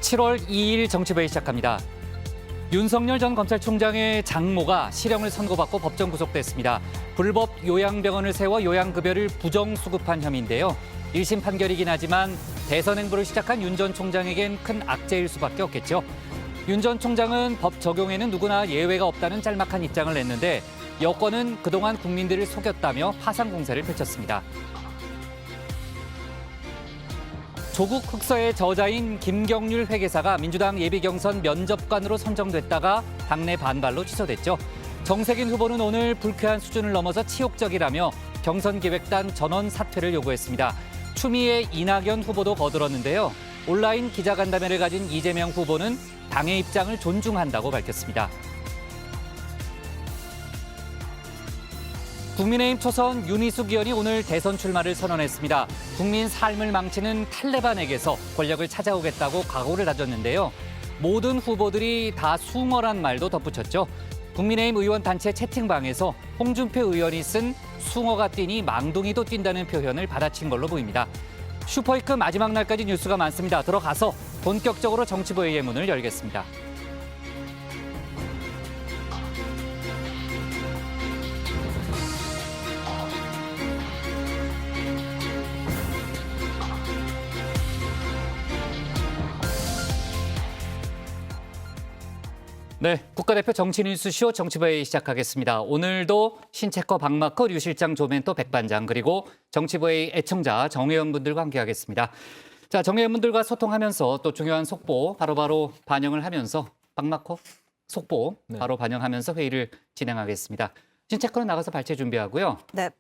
7월 2일 정치부회 시작합니다. 윤석열 전 검찰총장의 장모가 실형을 선고받고 법정 구속됐습니다. 불법 요양병원을 세워 요양급여를 부정수급한 혐의인데요. 1심 판결이긴 하지만 대선 행보를 시작한 윤 전 총장에겐 큰 악재일 수밖에 없겠죠. 윤 전 총장은 법 적용에는 누구나 예외가 없다는 짤막한 입장을 냈는데 여권은 그동안 국민들을 속였다며 파상 공세를 펼쳤습니다. 조국 흑서의 저자인 김경률 회계사가 민주당 예비경선 면접관으로 선정됐다가 당내 반발로 취소됐죠. 정세균 후보는 오늘 불쾌한 수준을 넘어서 치욕적이라며 경선기획단 전원 사퇴를 요구했습니다. 추미애 이낙연 후보도 거들었는데요. 온라인 기자간담회를 가진 이재명 후보는 당의 입장을 존중한다고 밝혔습니다. 국민의힘 초선 윤희숙 의원이 오늘 대선 출마를 선언했습니다. 국민 삶을 망치는 탈레반에게서 권력을 찾아오겠다고 각오를 다졌는데요. 모든 후보들이 다 숭어란 말도 덧붙였죠. 국민의힘 의원 단체 채팅방에서 홍준표 의원이 쓴 숭어가 뛰니 망둥이도 뛴다는 표현을 받아친 걸로 보입니다. 슈퍼위크 마지막 날까지 뉴스가 많습니다. 들어가서 본격적으로 정치부회의 문을 열겠습니다. 네, 국가대표 정치뉴스쇼 정치부회의 시작하겠습니다. 오늘도 신체커 박마커 류 실장 조멘토 백반장 그리고 정치부회의 애청자 정회원분들과 함께하겠습니다. 자, 정회원분들과 소통하면서 또 중요한 속보 바로바로 반영을 하면서 박마커 속보 바로 반영하면서 회의를 진행하겠습니다. 신체커는 나가서 발제 준비하고요. 네.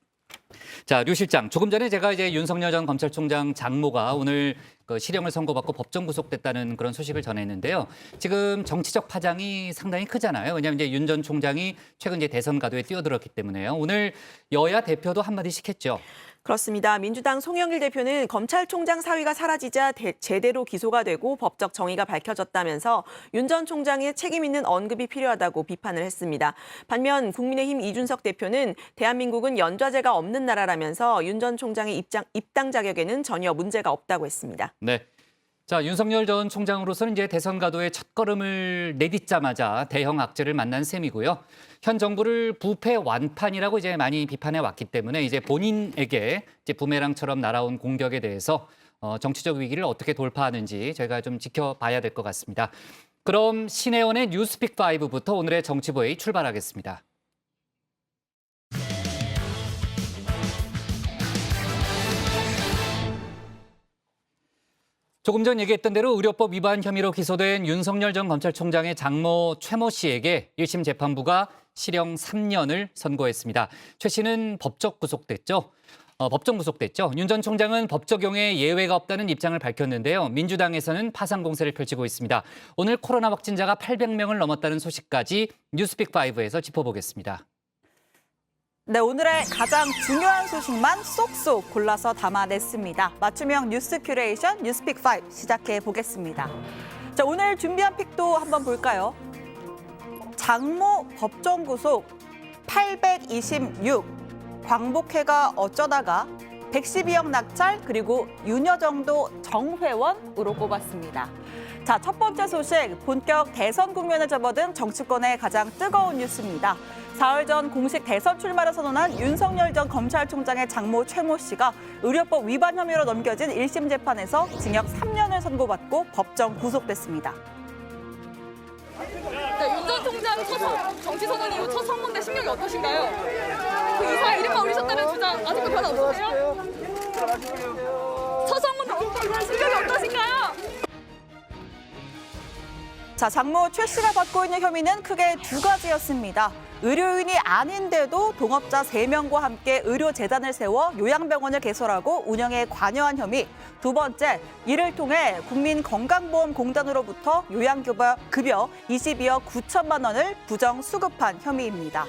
자, 류 실장, 조금 전에 제가 이제 윤석열 전 검찰총장 장모가 오늘 실형을 선고받고 법정 구속됐다는 그런 소식을 전했는데요. 지금 정치적 파장이 상당히 크잖아요. 왜냐하면 이제 윤 전 총장이 최근 이제 대선 가도에 뛰어들었기 때문에요. 오늘 여야 대표도 한마디씩 했죠. 그렇습니다. 민주당 송영길 대표는 검찰총장 사위가 사라지자 제대로 기소가 되고 법적 정의가 밝혀졌다면서 윤 전 총장의 책임 있는 언급이 필요하다고 비판을 했습니다. 반면 국민의힘 이준석 대표는 대한민국은 연좌제가 없는 나라라면서 윤 전 총장의 입당 자격에는 전혀 문제가 없다고 했습니다. 네. 자, 윤석열 전 총장으로서는 이제 대선 가도의 첫걸음을 내딛자마자 대형 악재를 만난 셈이고요. 현 정부를 부패 완판이라고 이제 많이 비판해 왔기 때문에 이제 본인에게 이제 부메랑처럼 날아온 공격에 대해서 정치적 위기를 어떻게 돌파하는지 저희가 좀 지켜봐야 될 것 같습니다. 그럼 신혜원의 뉴스픽 5부터 오늘의 정치부회의 출발하겠습니다. 조금 전 얘기했던 대로 의료법 위반 혐의로 기소된 윤석열 전 검찰총장의 장모 최모 씨에게 1심 재판부가 실형 3년을 선고했습니다. 최 씨는 법정 구속됐죠. 윤 전 총장은 법 적용에 예외가 없다는 입장을 밝혔는데요. 민주당에서는 파상 공세를 펼치고 있습니다. 오늘 코로나 확진자가 800명을 넘었다는 소식까지 뉴스픽5에서 짚어보겠습니다. 네, 오늘의 가장 중요한 소식만 쏙쏙 골라서 담아냈습니다. 맞춤형 뉴스 큐레이션 뉴스픽5 시작해 보겠습니다. 자, 오늘 준비한 픽도 한번 볼까요? 장모 법정 구속 826, 광복회가 어쩌다가 112억 낙찰 그리고 윤여정도 정회원으로 꼽았습니다. 자, 첫 번째 소식, 본격 대선 국면에 접어든 정치권의 가장 뜨거운 뉴스입니다. 사흘 전 공식 대선 출마를 선언한 윤석열 전 검찰총장의 장모 최모 씨가 의료법 위반 혐의로 넘겨진 1심 재판에서 징역 3년을 선고받고 법정 구속됐습니다. 네, 윤 전 총장 정치 선언 이후 첫 선거인데 심경이 어떠신가요? 그 이사 이름만 올리셨다는 주장 아직도 변화 없으세요? 첫 선거인데 심경이 어떠신가요? 자, 장모 최 씨가 받고 있는 혐의는 크게 두 가지였습니다. 의료인이 아닌데도 동업자 3명과 함께 의료재단을 세워 요양병원을 개설하고 운영에 관여한 혐의. 두 번째, 이를 통해 국민건강보험공단으로부터 요양급여 22억 9천만 원을 부정수급한 혐의입니다.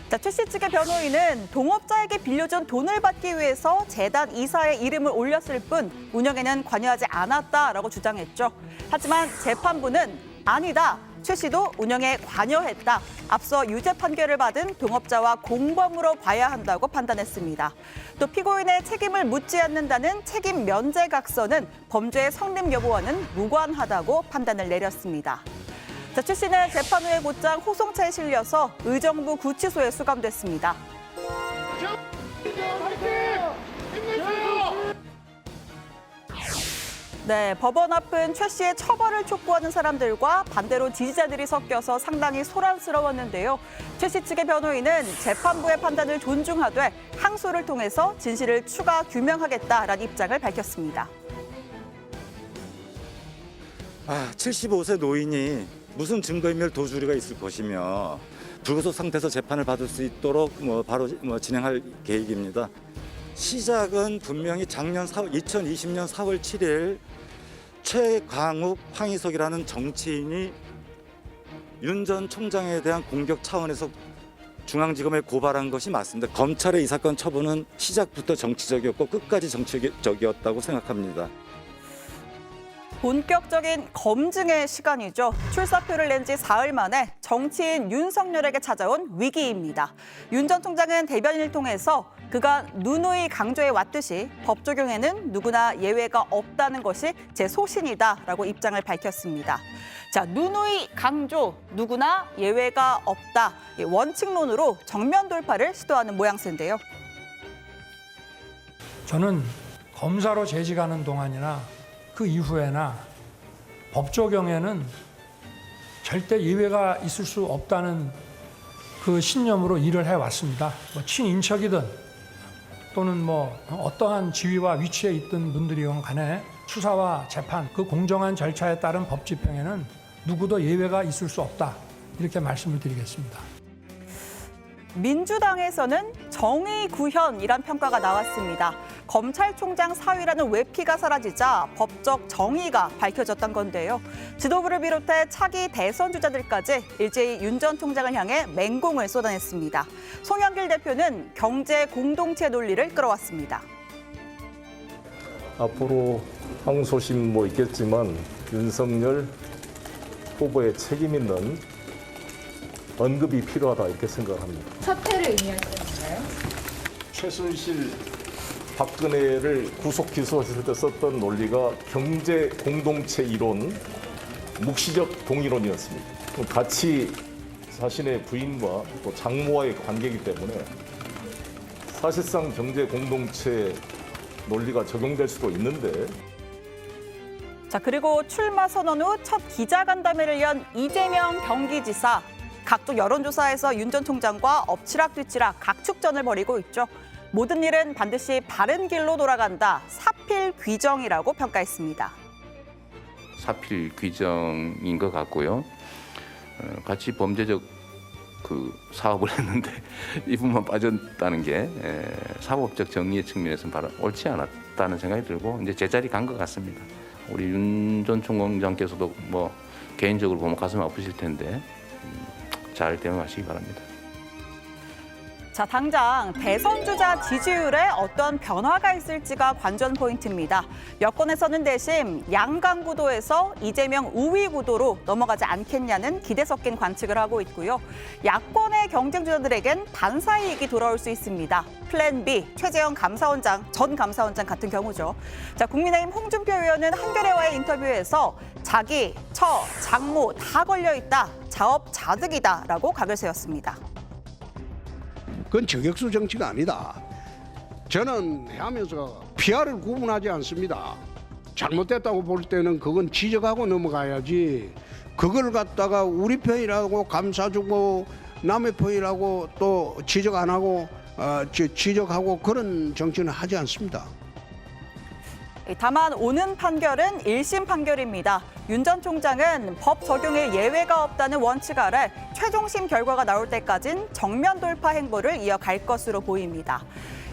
자, 최 씨 측의 변호인은 동업자에게 빌려준 돈을 받기 위해서 재단 이사의 이름을 올렸을 뿐 운영에는 관여하지 않았다라고 주장했죠. 하지만 재판부는 아니다. 최 씨도 운영에 관여했다. 앞서 유죄 판결을 받은 동업자와 공범으로 봐야 한다고 판단했습니다. 또 피고인의 책임을 묻지 않는다는 책임 면제 각서는 범죄의 성립 여부와는 무관하다고 판단을 내렸습니다. 자, 최 씨는 재판 후에 곧장 호송차에 실려서 의정부 구치소에 수감됐습니다. 네, 법원 앞은 최 씨의 처벌을 촉구하는 사람들과 반대로 지지자들이 섞여서 상당히 소란스러웠는데요. 최 씨 측의 변호인은 재판부의 판단을 존중하되 항소를 통해서 진실을 추가 규명하겠다라는 입장을 밝혔습니다. 75세 노인이 무슨 증거인멸 도주리가 있을 것이며 불구속 상태에서 재판을 받을 수 있도록 바로 진행할 계획입니다. 시작은 분명히 작년 2020년 4월 7일 최강욱, 황희석이라는 정치인이 윤 전 총장에 대한 공격 차원에서 중앙지검에 고발한 것이 맞습니다. 검찰의 이 사건 처분은 시작부터 정치적이었고 끝까지 정치적이었다고 생각합니다. 본격적인 검증의 시간이죠. 출사표를 낸 지 사흘 만에 정치인 윤석열에게 찾아온 위기입니다. 윤 전 총장은 대변인을 통해서 그간 누누이 강조해 왔듯이 법 적용에는 누구나 예외가 없다는 것이 제 소신이다라고 입장을 밝혔습니다. 자, 누누이 강조, 누구나 예외가 없다. 이 원칙론으로 정면 돌파를 시도하는 모양새인데요. 저는 검사로 재직하는 동안이나 그 이후에나 법 적용에는 절대 예외가 있을 수 없다는 그 신념으로 일을 해왔습니다. 친인척이든 또는 어떠한 지위와 위치에 있던 분들이건 간에 수사와 재판, 그 공정한 절차에 따른 법 집행에는 누구도 예외가 있을 수 없다. 이렇게 말씀을 드리겠습니다. 민주당에서는 정의 구현이란 평가가 나왔습니다. 검찰총장 사위라는 외피가 사라지자 법적 정의가 밝혀졌던 건데요. 지도부를 비롯해 차기 대선 주자들까지 일제히 윤 전 총장을 향해 맹공을 쏟아냈습니다. 송영길 대표는 경제 공동체 논리를 끌어왔습니다. 앞으로 항소심 있겠지만 윤석열 후보의 책임 있는 언급이 필요하다 이렇게 생각합니다. 사퇴를 의미하시는 건가요? 최순실, 박근혜를 구속 기소했을 때 썼던 논리가 경제 공동체 이론, 묵시적 동의론이었습니다. 같이 자신의 부인과 또 장모와의 관계이기 때문에 사실상 경제 공동체 논리가 적용될 수도 있는데. 자, 그리고 출마 선언 후 첫 기자간담회를 연 이재명 경기지사. 각종 여론조사에서 윤 전 총장과 엎치락뒤치락 각축전을 벌이고 있죠. 모든 일은 반드시 바른 길로 돌아간다. 사필귀정이라고 평가했습니다. 사필귀정인 것 같고요. 같이 범죄적 사업을 했는데 이분만 빠졌다는 게 사법적 정리의 측면에서는 바로 옳지 않았다는 생각이 들고 이제 제자리 간 것 같습니다. 우리 윤 전 총장께서도 개인적으로 보면 가슴 아프실 텐데 잘 대응하시기 바랍니다. 자, 당장 대선 주자 지지율에 어떤 변화가 있을지가 관전 포인트입니다. 여권에서는 대신 양강 구도에서 이재명 우위 구도로 넘어가지 않겠냐는 기대 섞인 관측을 하고 있고요. 야권의 경쟁 주자들에겐 반사이익이 돌아올 수 있습니다. 플랜 B, 최재형 전 감사원장 같은 경우죠. 자, 국민의힘 홍준표 의원은 한겨레와의 인터뷰에서 자기, 장모 다 걸려있다. 자업자득이다라고 각을 세웠습니다. 그건 저격수 정치가 아니다. 저는 하면서 피아를 구분하지 않습니다. 잘못됐다고 볼 때는 그건 지적하고 넘어가야지. 그걸 갖다가 우리 편이라고 감싸주고 남의 편이라고 또 지적 안 하고 지적하고 그런 정치는 하지 않습니다. 다만 오는 판결은 1심 판결입니다. 윤 전 총장은 법 적용에 예외가 없다는 원칙 아래 최종심 결과가 나올 때까진 정면 돌파 행보를 이어갈 것으로 보입니다.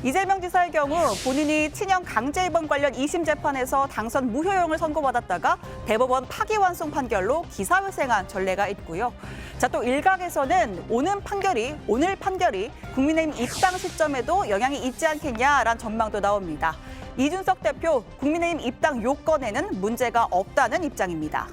이재명 지사의 경우 본인이 친형 강제 입원 관련 2심 재판에서 당선 무효용을 선고받았다가 대법원 파기환송 판결로 기사회생한 전례가 있고요. 자, 또 일각에서는 오늘 판결이 국민의힘 입당 시점에도 영향이 있지 않겠냐라는 전망도 나옵니다. 이준석 대표 국민의힘 입당 요건에는 문제가 없다는 입장입니다.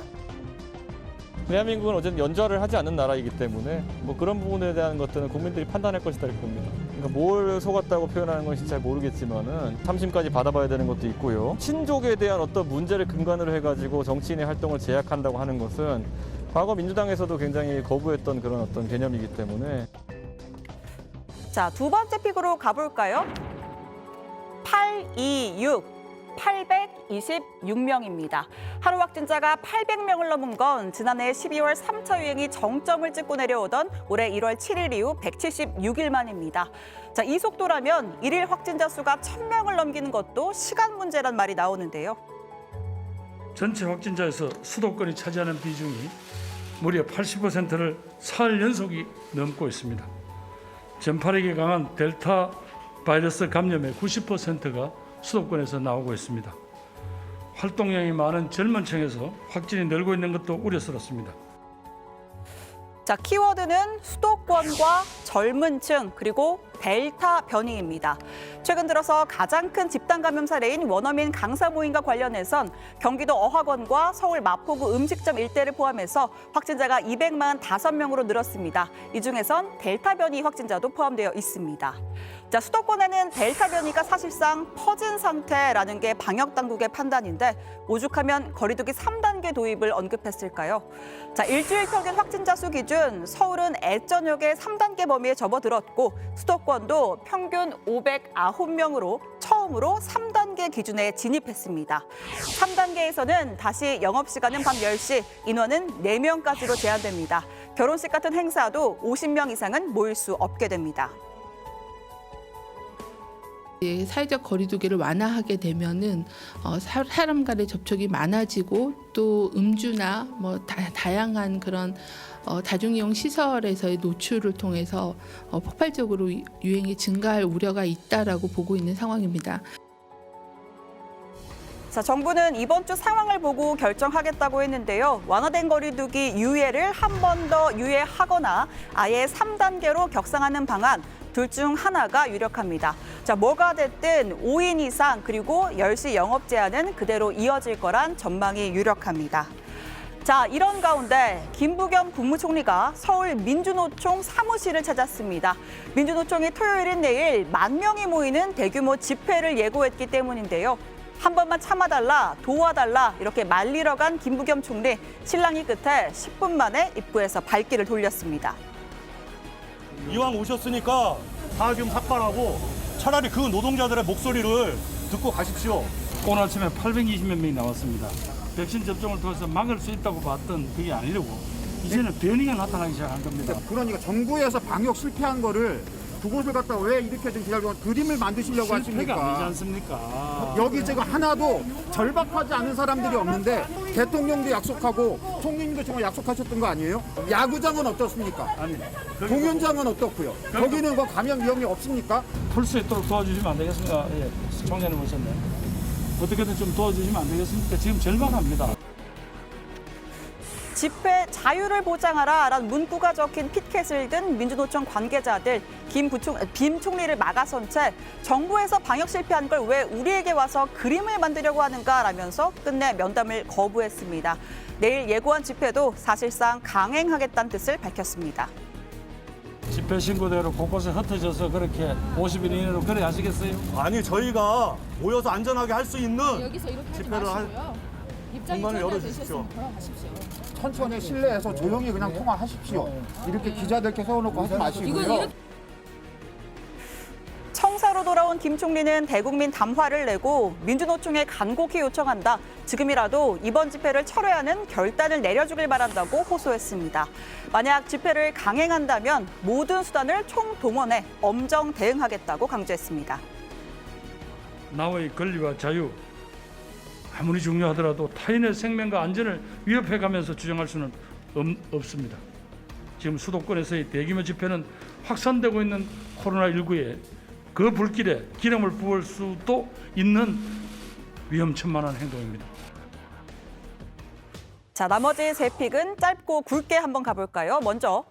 대한민국은 어쨌든 연좌를 하지 않는 나라이기 때문에 뭐 그런 부분에 대한 것들은 국민들이 판단할 것이다 이렇게 봅니다. 그러니까 뭘 속았다고 표현하는 것인지 잘 모르겠지만은 참심까지 받아봐야 되는 것도 있고요. 친족에 대한 어떤 문제를 근간으로 해가지고 정치인의 활동을 제약한다고 하는 것은 과거 민주당에서도 굉장히 거부했던 그런 어떤 개념이기 때문에. 자, 두 번째 픽으로 가볼까요? 826. 826명입니다. 하루 확진자가 800명을 넘은 건 지난해 12월 3차 유행이 정점을 찍고 내려오던 올해 1월 7일 이후 176일 만입니다. 자, 이 속도라면 일일 확진자 수가 1000명을 넘기는 것도 시간 문제란 말이 나오는데요. 전체 확진자에서 수도권이 차지하는 비중이 무려 80%를 사흘 연속이 넘고 있습니다. 전파력이 강한 델타 바이러스 감염의 90%가 수도권에서 나오고 있습니다. 활동량이 많은 젊은 층에서 확진이 늘고 있는 것도 우려스럽습니다. 자, 키워드는 수도권과 젊은 층 그리고 델타 변이입니다. 최근 들어서 가장 큰 집단 감염 사례인 원어민 강사 모임과 관련해선 경기도 어학원과 서울 마포구 음식점 일대를 포함해서 확진자가 245명으로 늘었습니다. 이 중에선 델타 변이 확진자도 포함되어 있습니다. 자, 수도권에는 델타 변이가 사실상 퍼진 상태라는 게 방역 당국의 판단인데 오죽하면 거리두기 3단계 도입을 언급했을까요? 자, 일주일 평균 확진자 수 기준 서울은 애저녁에 3단계 범위에 접어들었고 수도권도 평균 509명으로 처음으로 3단계 기준에 진입했습니다. 3단계에서는 다시 영업시간은 밤 10시, 인원은 4명까지로 제한됩니다. 결혼식 같은 행사도 50명 이상은 모일 수 없게 됩니다. 사회적 거리두기를 완화하게 되면은 사람 간의 접촉이 많아지고 또 음주나 뭐 다양한 그런 다중이용 시설에서의 노출을 통해서 폭발적으로 유행이 증가할 우려가 있다라고 보고 있는 상황입니다. 자, 정부는 이번 주 상황을 보고 결정하겠다고 했는데요. 완화된 거리두기 유예를 한 번 더 유예하거나 아예 3단계로 격상하는 방안 둘 중 하나가 유력합니다. 자, 뭐가 됐든 5인 이상 그리고 10시 영업 제한은 그대로 이어질 거란 전망이 유력합니다. 자, 이런 가운데 김부겸 국무총리가 서울 민주노총 사무실을 찾았습니다. 민주노총이 토요일인 내일 10,000명이 모이는 대규모 집회를 예고했기 때문인데요. 한 번만 참아달라, 도와달라 이렇게 말리러 간 김부겸 총리, 실랑이 끝에 10분 만에 입구에서 발길을 돌렸습니다. 이왕 오셨으니까 다 좀 삭발하고 차라리 그 노동자들의 목소리를 듣고 가십시오. 오늘 아침에 820몇 명이 나왔습니다. 백신 접종을 통해서 막을 수 있다고 봤던 그게 아니려고 이제는 변이가 나타나기 시작한 겁니다. 그러니까 정부에서 방역 실패한 거를 그곳을 갖다 왜 이렇게 좀 기다리고 그림을 만드시려고 하십니까? 실패가 아니지 않습니까? 여기 지금 하나도 절박하지 않은 사람들이 없는데 대통령도 약속하고 총리님도 정말 약속하셨던 거 아니에요? 야구장은 어떻습니까? 아니, 공연장은 어떻고요? 거기는 뭐 감염 위험이 없습니까? 풀 수 있도록 도와주시면 안 되겠습니까? 예, 총장님 오셨네. 어떻게든 좀 도와주시면 안 되겠습니까? 지금 절박합니다. 집회 자유를 보장하라라는 문구가 적힌 피켓을 든 민주노총 관계자들, 김 총리를 막아선 채 정부에서 방역 실패한 걸 왜 우리에게 와서 그림을 만들려고 하는가라면서 끝내 면담을 거부했습니다. 내일 예고한 집회도 사실상 강행하겠다는 뜻을 밝혔습니다. 집회 신고대로 곳곳에 흩어져서 그렇게 50인 이내로 그래 하시겠어요? 아니 저희가 모여서 안전하게 할 수 있는 여기서 이렇게 하지 집회를 마시고요. 입장이 공간을 전혀 열어주십시오. 되셨으면 돌아가십시오. 천천히 실내에서 조용히 그냥 통화하십시오. 이렇게 기자들께 세워놓고 하지 마시고요. 청사로 돌아온 김 총리는 대국민 담화를 내고 민주노총에 간곡히 요청한다. 지금이라도 이번 집회를 철회하는 결단을 내려주길 바란다고 호소했습니다. 만약 집회를 강행한다면 모든 수단을 총동원해 엄정 대응하겠다고 강조했습니다. 나의 권리와 자유, 아무리 중요하더라도 타인의 생명과 안전을 위협해가면서 주장할 수는 없습니다. 지금 수도권에서의 대규모 집회는 확산되고 있는 코로나19에 그 불길에 기름을 부을 수도 있는 위험천만한 행동입니다. 자, 나머지 세 픽은 짧고 굵게 한번 가볼까요? 먼저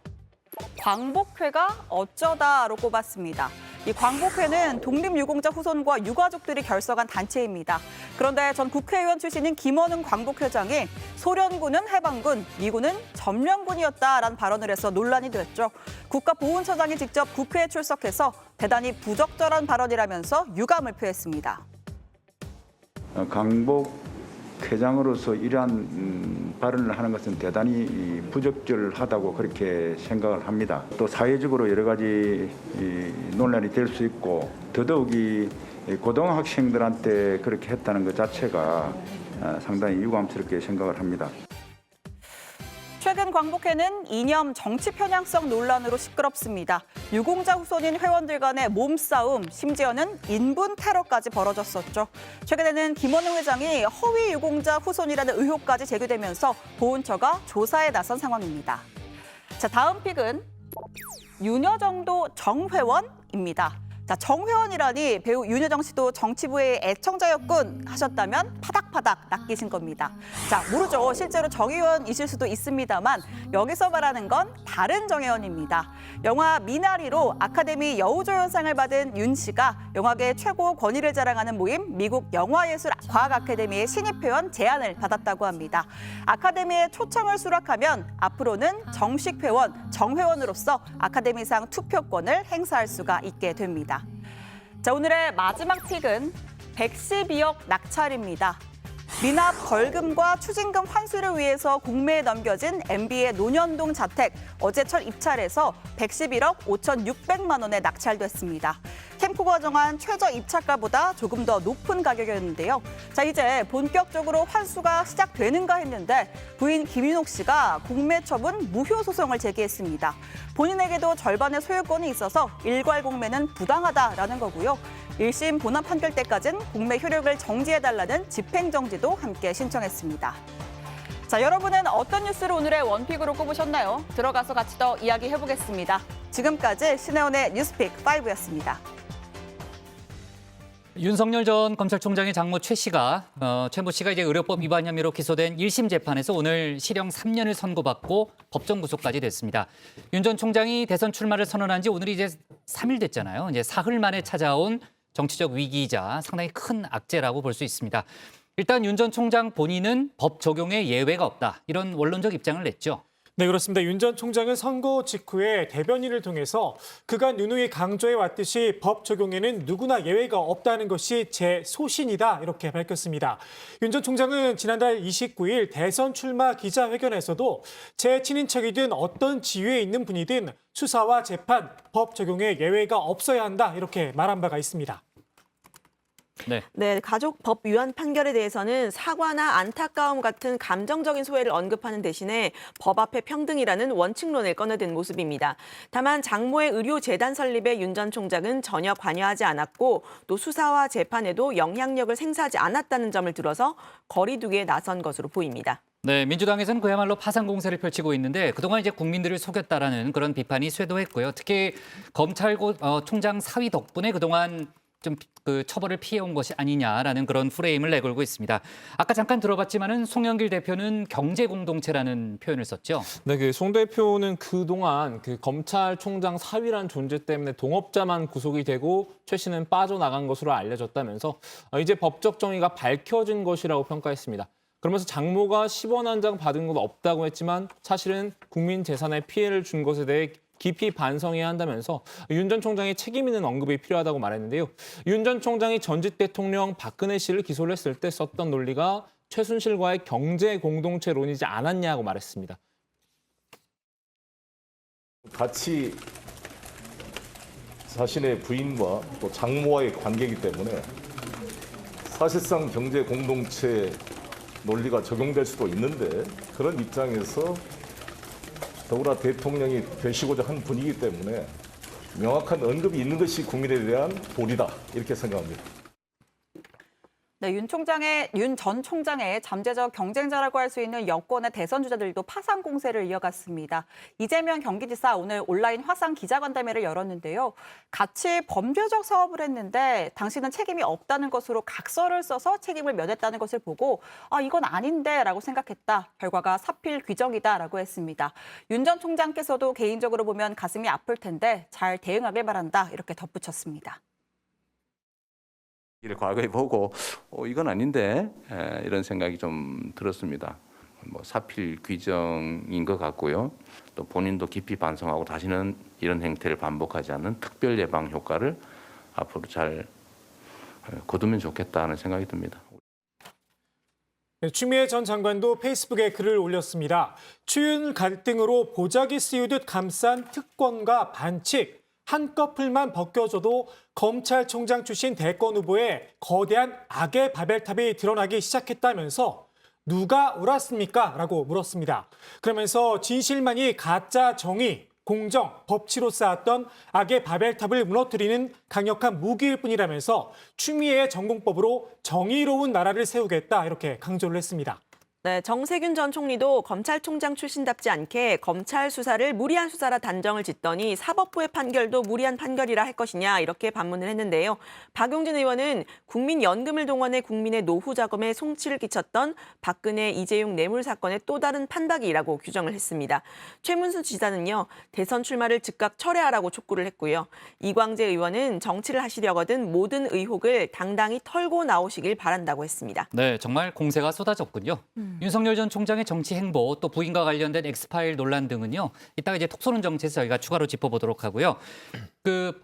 광복회가 어쩌다로 꼽았습니다. 이 광복회는 독립유공자 후손과 유가족들이 결성한 단체입니다. 그런데 전 국회의원 출신인 김원웅 광복회장이 소련군은 해방군, 미군은 점령군이었다라는 발언을 해서 논란이 됐죠. 국가보훈처장이 직접 국회에 출석해서 대단히 부적절한 발언이라면서 유감을 표했습니다. 광복회장으로서 이러한 발언을 하는 것은 대단히 부적절하다고 그렇게 생각을 합니다. 또 사회적으로 여러 가지 논란이 될 수 있고 더더욱이 고등학생들한테 그렇게 했다는 것 자체가 상당히 유감스럽게 생각을 합니다. 최근 광복회는 이념 정치 편향성 논란으로 시끄럽습니다. 유공자 후손인 회원들 간의 몸싸움, 심지어는 인분 테러까지 벌어졌었죠. 최근에는 김원웅 회장이 허위 유공자 후손이라는 의혹까지 제기되면서 보훈처가 조사에 나선 상황입니다. 자, 다음 픽은 윤여정도 정회원입니다. 자, 정회원이라니 배우 윤여정 씨도 정치부의 애청자였군 하셨다면 파닥파닥 낚이신 겁니다. 자, 모르죠. 실제로 정회원이실 수도 있습니다만 여기서 말하는 건 다른 정회원입니다. 영화 미나리로 아카데미 여우조연상을 받은 윤 씨가 영화계 최고 권위를 자랑하는 모임 미국 영화예술과학 아카데미의 신입회원 제안을 받았다고 합니다. 아카데미에 초청을 수락하면 앞으로는 정식 회원, 정회원으로서 아카데미상 투표권을 행사할 수가 있게 됩니다. 자, 오늘의 마지막 픽은 112억 낙찰입니다. 미납 벌금과 추징금 환수를 위해서 공매에 넘겨진 MB의 논현동 자택, 어제 첫 입찰에서 111억 5,600만 원에 낙찰됐습니다. 캠코가 정한 최저 입찰가보다 조금 더 높은 가격이었는데요. 자, 이제 본격적으로 환수가 시작되는가 했는데 부인 김윤옥 씨가 공매 처분 무효 소송을 제기했습니다. 본인에게도 절반의 소유권이 있어서 일괄 공매는 부당하다라는 거고요. 1심 본안 판결 때까지는 공매 효력을 정지해달라는 집행정지도 함께 신청했습니다. 자, 여러분은 어떤 뉴스를 오늘의 원픽으로 꼽으셨나요? 들어가서 같이 더 이야기해보겠습니다. 지금까지 신혜원의 뉴스픽 5였습니다. 윤석열 전 검찰총장의 장모 최 씨가 이제 의료법 위반 혐의로 기소된 1심 재판에서 오늘 실형 3년을 선고받고 법정 구속까지 됐습니다. 윤 전 총장이 대선 출마를 선언한 지 오늘이 이제 3일 됐잖아요. 이제 사흘 만에 찾아온 정치적 위기이자 상당히 큰 악재라고 볼 수 있습니다. 일단 윤 전 총장 본인은 법 적용에 예외가 없다. 이런 원론적 입장을 냈죠. 네, 그렇습니다. 윤 전 총장은 선거 직후에 대변인을 통해서 그간 누누이 강조해왔듯이 법 적용에는 누구나 예외가 없다는 것이 제 소신이다 이렇게 밝혔습니다. 윤 전 총장은 지난달 29일 대선 출마 기자회견에서도 제 친인척이든 어떤 지위에 있는 분이든 수사와 재판, 법 적용에 예외가 없어야 한다 이렇게 말한 바가 있습니다. 네, 가족 법 위반 판결에 대해서는 사과나 안타까움 같은 감정적인 소외를 언급하는 대신에 법 앞에 평등이라는 원칙론을 꺼내든 모습입니다. 다만 장모의 의료재단 설립에 윤 전 총장은 전혀 관여하지 않았고 또 수사와 재판에도 영향력을 행사하지 않았다는 점을 들어서 거리두기에 나선 것으로 보입니다. 네, 민주당에서는 그야말로 파상 공세를 펼치고 있는데 그동안 이제 국민들을 속였다라는 그런 비판이 쇄도했고요. 특히 검찰총장 사위 덕분에 그동안 좀 그 처벌을 피해온 것이 아니냐라는 그런 프레임을 내걸고 있습니다. 아까 잠깐 들어봤지만은 송영길 대표는 경제 공동체라는 표현을 썼죠. 네, 송 대표는 그동안 검찰총장 사위란 존재 때문에 동업자만 구속이 되고 최 씨는 빠져나간 것으로 알려졌다면서 이제 법적 정의가 밝혀진 것이라고 평가했습니다. 그러면서 장모가 10원 한 장 받은 건 없다고 했지만 사실은 국민 재산에 피해를 준 것에 대해 깊이 반성해야 한다면서 윤 전 총장의 책임 있는 언급이 필요하다고 말했는데요. 윤 전 총장이 전직 대통령 박근혜 씨를 기소를 했을 때 썼던 논리가 최순실과의 경제 공동체론이지 않았냐고 말했습니다. 같이 자신의 부인과 또 장모와의 관계이기 때문에 사실상 경제 공동체 논리가 적용될 수도 있는데 그런 입장에서 더구나 대통령이 되시고자 한 분이기 때문에 명확한 언급이 있는 것이 국민에 대한 도리다 이렇게 생각합니다. 네, 윤 전 총장의 잠재적 경쟁자라고 할 수 있는 여권의 대선 주자들도 파상 공세를 이어갔습니다. 이재명 경기지사 오늘 온라인 화상 기자간담회를 열었는데요. 같이 범죄적 사업을 했는데 당신은 책임이 없다는 것으로 각서를 써서 책임을 면했다는 것을 보고 이건 아닌데 라고 생각했다. 결과가 사필 규정이다라고 했습니다. 윤 전 총장께서도 개인적으로 보면 가슴이 아플 텐데 잘 대응하길 바란다 이렇게 덧붙였습니다. 이를 과거에 보고 이건 아닌데 이런 생각이 좀 들었습니다. 뭐 사필 규정인 것 같고요. 또 본인도 깊이 반성하고 다시는 이런 행태를 반복하지 않는 특별 예방 효과를 앞으로 잘 거두면 좋겠다는 생각이 듭니다. 추미애 전 장관도 페이스북에 글을 올렸습니다. 추윤 갈등으로 보자기 씌우듯 감싼 특권과 반칙. 한꺼풀만 벗겨져도 검찰총장 출신 대권 후보의 거대한 악의 바벨탑이 드러나기 시작했다면서 누가 옳았습니까? 라고 물었습니다. 그러면서 진실만이 가짜 정의, 공정, 법치로 쌓았던 악의 바벨탑을 무너뜨리는 강력한 무기일 뿐이라면서 추미애의 전공법으로 정의로운 나라를 세우겠다 이렇게 강조를 했습니다. 네, 정세균 전 총리도 검찰총장 출신답지 않게 검찰 수사를 무리한 수사라 단정을 짓더니 사법부의 판결도 무리한 판결이라 할 것이냐 이렇게 반문을 했는데요. 박용진 의원은 국민연금을 동원해 국민의 노후 자금에 송치를 끼쳤던 박근혜, 이재용 뇌물 사건의 또 다른 판박이라고 규정을 했습니다. 최문수 지사는요, 대선 출마를 즉각 철회하라고 촉구를 했고요. 이광재 의원은 정치를 하시려거든 모든 의혹을 당당히 털고 나오시길 바란다고 했습니다. 네, 정말 공세가 쏟아졌군요. 윤석열 전 총장의 정치 행보, 또 부인과 관련된 엑스파일 논란 등은요. 이따가 이제 톡쏘는 정치에서 저희가 추가로 짚어보도록 하고요.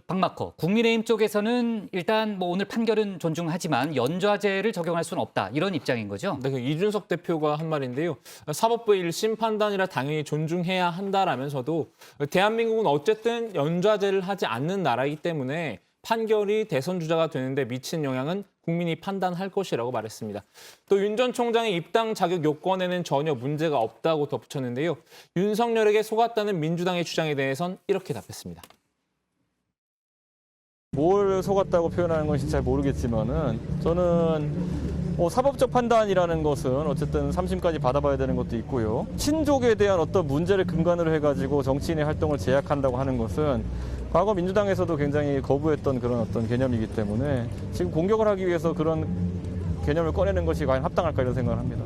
박마커, 국민의힘 쪽에서는 일단 뭐 오늘 판결은 존중하지만 연좌제를 적용할 수는 없다. 이런 입장인 거죠. 네, 이준석 대표가 한 말인데요. 사법부의 1심 판단이라 당연히 존중해야 한다라면서도 대한민국은 어쨌든 연좌제를 하지 않는 나라이기 때문에 판결이 대선 주자가 되는데 미친 영향은 국민이 판단할 것이라고 말했습니다. 또 윤 전 총장의 입당 자격 요건에는 전혀 문제가 없다고 덧붙였는데요. 윤석열에게 속았다는 민주당의 주장에 대해선 이렇게 답했습니다. 뭘 속았다고 표현하는 건지 잘 모르겠지만은 저는 사법적 판단이라는 것은 어쨌든 3심까지 받아봐야 되는 것도 있고요. 친족에 대한 어떤 문제를 근간으로 해가지고 정치인의 활동을 제약한다고 하는 것은 과거 민주당에서도 굉장히 거부했던 그런 어떤 개념이기 때문에 지금 공격을 하기 위해서 그런 개념을 꺼내는 것이 과연 합당할까 이런 생각을 합니다.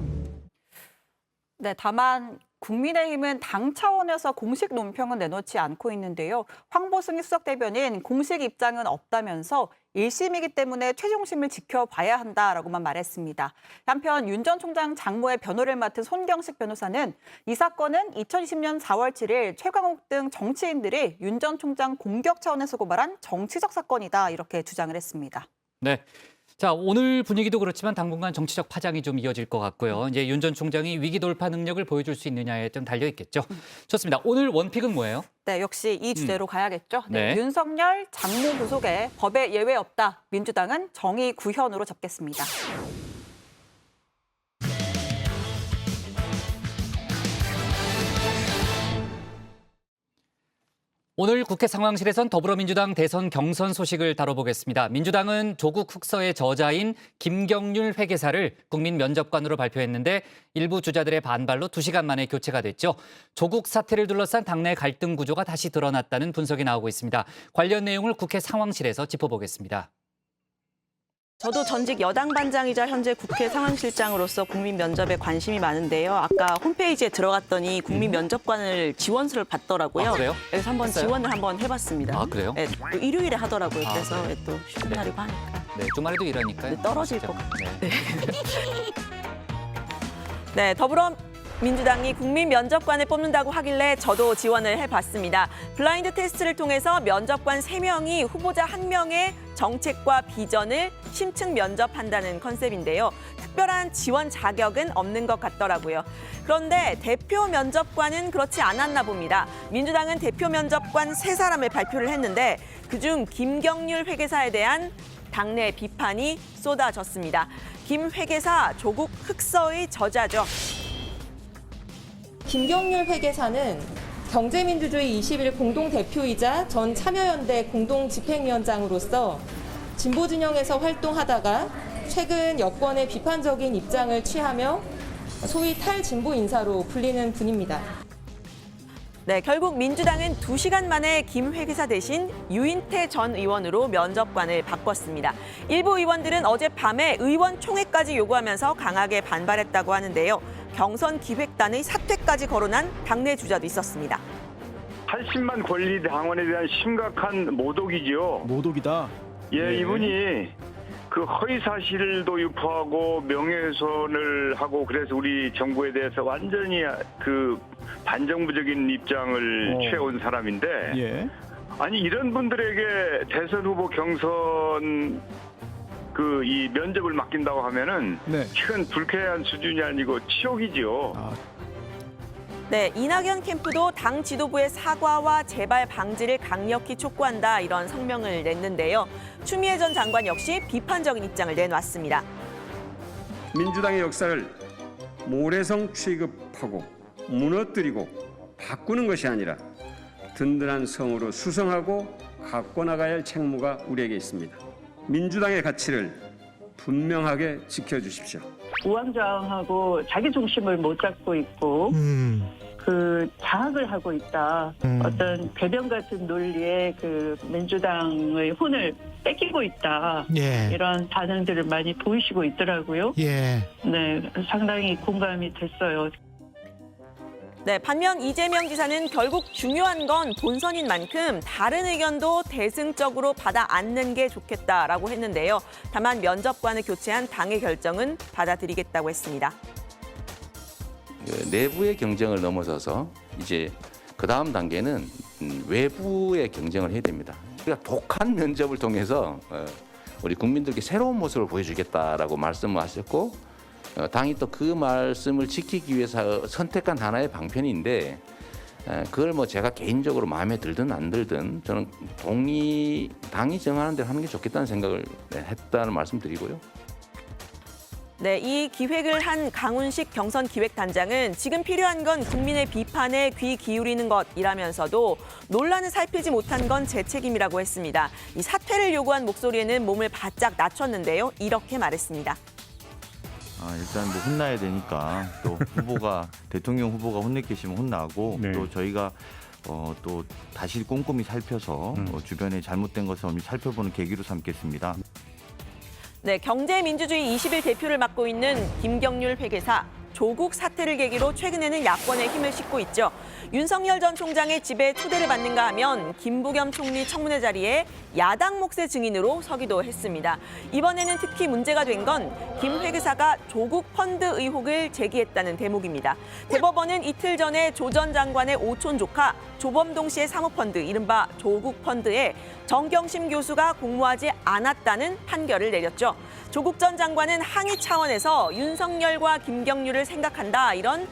네, 다만 국민의힘은 당 차원에서 공식 논평은 내놓지 않고 있는데요. 황보승 수석 대변인 공식 입장은 없다면서 1심이기 때문에 최종심을 지켜봐야 한다라고만 말했습니다. 한편 윤 전 총장 장모의 변호를 맡은 손경식 변호사는 이 사건은 2020년 4월 7일 최광욱 등 정치인들이 윤 전 총장 공격 차원에서 고발한 정치적 사건이다 이렇게 주장을 했습니다. 네. 자, 오늘 분위기도 그렇지만 당분간 정치적 파장이 좀 이어질 것 같고요. 이제 윤 전 총장이 위기 돌파 능력을 보여줄 수 있느냐에 좀 달려 있겠죠. 좋습니다. 오늘 원픽은 뭐예요? 네, 역시 이 주제로 가야겠죠. 네, 네. 윤석열 장모 구속에 법에 예외 없다. 민주당은 정의 구현으로 잡겠습니다. 오늘 국회 상황실에선 더불어민주당 대선 경선 소식을 다뤄보겠습니다. 민주당은 조국 흑서의 저자인 김경률 회계사를 국민면접관으로 발표했는데 일부 주자들의 반발로 2시간 만에 교체가 됐죠. 조국 사태를 둘러싼 당내 갈등 구조가 다시 드러났다는 분석이 나오고 있습니다. 관련 내용을 국회 상황실에서 짚어보겠습니다. 저도 전직 여당 반장이자 현재 국회 상황실장으로서 국민 면접에 관심이 많은데요. 아까 홈페이지에 들어갔더니 국민 면접관을 지원서를 받더라고요. 아, 그래요? 그래서 한번 했어요? 지원을 한번 해봤습니다. 아, 그래요? 네, 또 일요일에 하더라고요. 그래서 그래요? 또 쉬는 날이고 하니까. 네, 주말에도 이러니까요. 네, 떨어질 진짜. 것 같아요. 네. 네, 더불어민주당이 국민 면접관을 뽑는다고 하길래 저도 지원을 해봤습니다. 블라인드 테스트를 통해서 면접관 3명이 후보자 1명의 정책과 비전을 심층 면접한다는 컨셉인데요. 특별한 지원 자격은 없는 것 같더라고요. 그런데 대표 면접관은 그렇지 않았나 봅니다. 민주당은 대표 면접관 3사람을 발표를 했는데 그중 김경률 회계사에 대한 당내 비판이 쏟아졌습니다. 김 회계사 조국 흑서의 저자죠. 김경률 회계사는 경제민주주의 21 공동대표이자 전 참여연대 공동집행위원장으로서 진보진영에서 활동하다가 최근 여권의 비판적인 입장을 취하며 소위 탈진보 인사로 불리는 분입니다. 네, 결국 민주당은 2시간 만에 김 회계사 대신 유인태 전 의원으로 면접관을 바꿨습니다. 일부 의원들은 어젯밤에 의원총회까지 요구하면서 강하게 반발했다고 하는데요. 경선 기획단의 사퇴까지 거론한 당내 주자도 있었습니다. 80만 권리 당원에 대한 심각한 모독이지요. 모독이다. 예, 이분이 그 허위 사실도 유포하고 명예훼손을 하고 그래서 우리 정부에 대해서 완전히 그 반정부적인 입장을 취해온 사람인데 예. 아니 이런 분들에게 대선 후보 경선 그 이 면접을 맡긴다고 하면은 네. 이건 불쾌한 수준이 아니고 치욕이지요. 네, 이낙연 캠프도 당 지도부의 사과와 재발 방지를 강력히 촉구한다 이런 성명을 냈는데요. 추미애 전 장관 역시 비판적인 입장을 내놨습니다. 민주당의 역사를 모래성 취급하고 무너뜨리고 바꾸는 것이 아니라 든든한 성으로 수성하고 갖고 나가야 할 책무가 우리에게 있습니다. 민주당의 가치를 분명하게 지켜주십시오. 우왕좌왕하고 자기 중심을 못 잡고 있고 그 장악을 하고 있다. 어떤 배변 같은 논리에 그 민주당의 혼을 뺏기고 있다. 예. 이런 반응들을 많이 보이시고 있더라고요. 예. 네, 상당히 공감이 됐어요. 네, 반면 이재명 지사는 결국 중요한 건 본선인 만큼 다른 의견도 대승적으로 받아 안는 게 좋겠다라고 했는데요. 다만 면접관을 교체한 당의 결정은 받아들이겠다고 했습니다. 내부의 경쟁을 넘어서서 이제 그 다음 단계는 외부의 경쟁을 해야 됩니다. 그러니까 독한 면접을 통해서 우리 국민들께 새로운 모습을 보여주겠다라고 말씀을 하셨고 당이 또 그 말씀을 지키기 위해서 선택한 하나의 방편인데 그걸 뭐 제가 개인적으로 마음에 들든 안 들든 저는 당이 정하는 대로 하는 게 좋겠다는 생각을 했다는 말씀드리고요. 네, 이 기획을 한 강훈식 경선기획단장은 지금 필요한 건 국민의 비판에 귀 기울이는 것이라면서도 논란을 살피지 못한 건 제 책임이라고 했습니다. 이 사퇴를 요구한 목소리에는 몸을 바짝 낮췄는데요. 이렇게 말했습니다. 일단 뭐 혼나야 되니까 또 대통령 후보가 혼내 계시면 혼나고 네. 또 저희가 또 다시 꼼꼼히 살펴서 주변에 잘못된 것을 엄히 살펴보는 계기로 삼겠습니다. 네, 경제민주주의 20일 대표를 맡고 있는 김경률 회계사. 조국 사태를 계기로 최근에는 야권에 힘을 싣고 있죠. 윤석열 전 총장의 집에 초대를 받는가 하면 김부겸 총리 청문회 자리에 야당 몫의 증인으로 서기도 했습니다. 이번에는 특히 문제가 된 건 김 회계사가 조국 펀드 의혹을 제기했다는 대목입니다. 대법원은 이틀 전에 조 전 장관의 오촌 조카 조범동 씨의 사모펀드 이른바 조국 펀드에 정경심 교수가 공모하지 않았다는 판결을 내렸죠. 조국 전 장관은 항의 차원에서 윤석열과 김경률을 생각한다 이런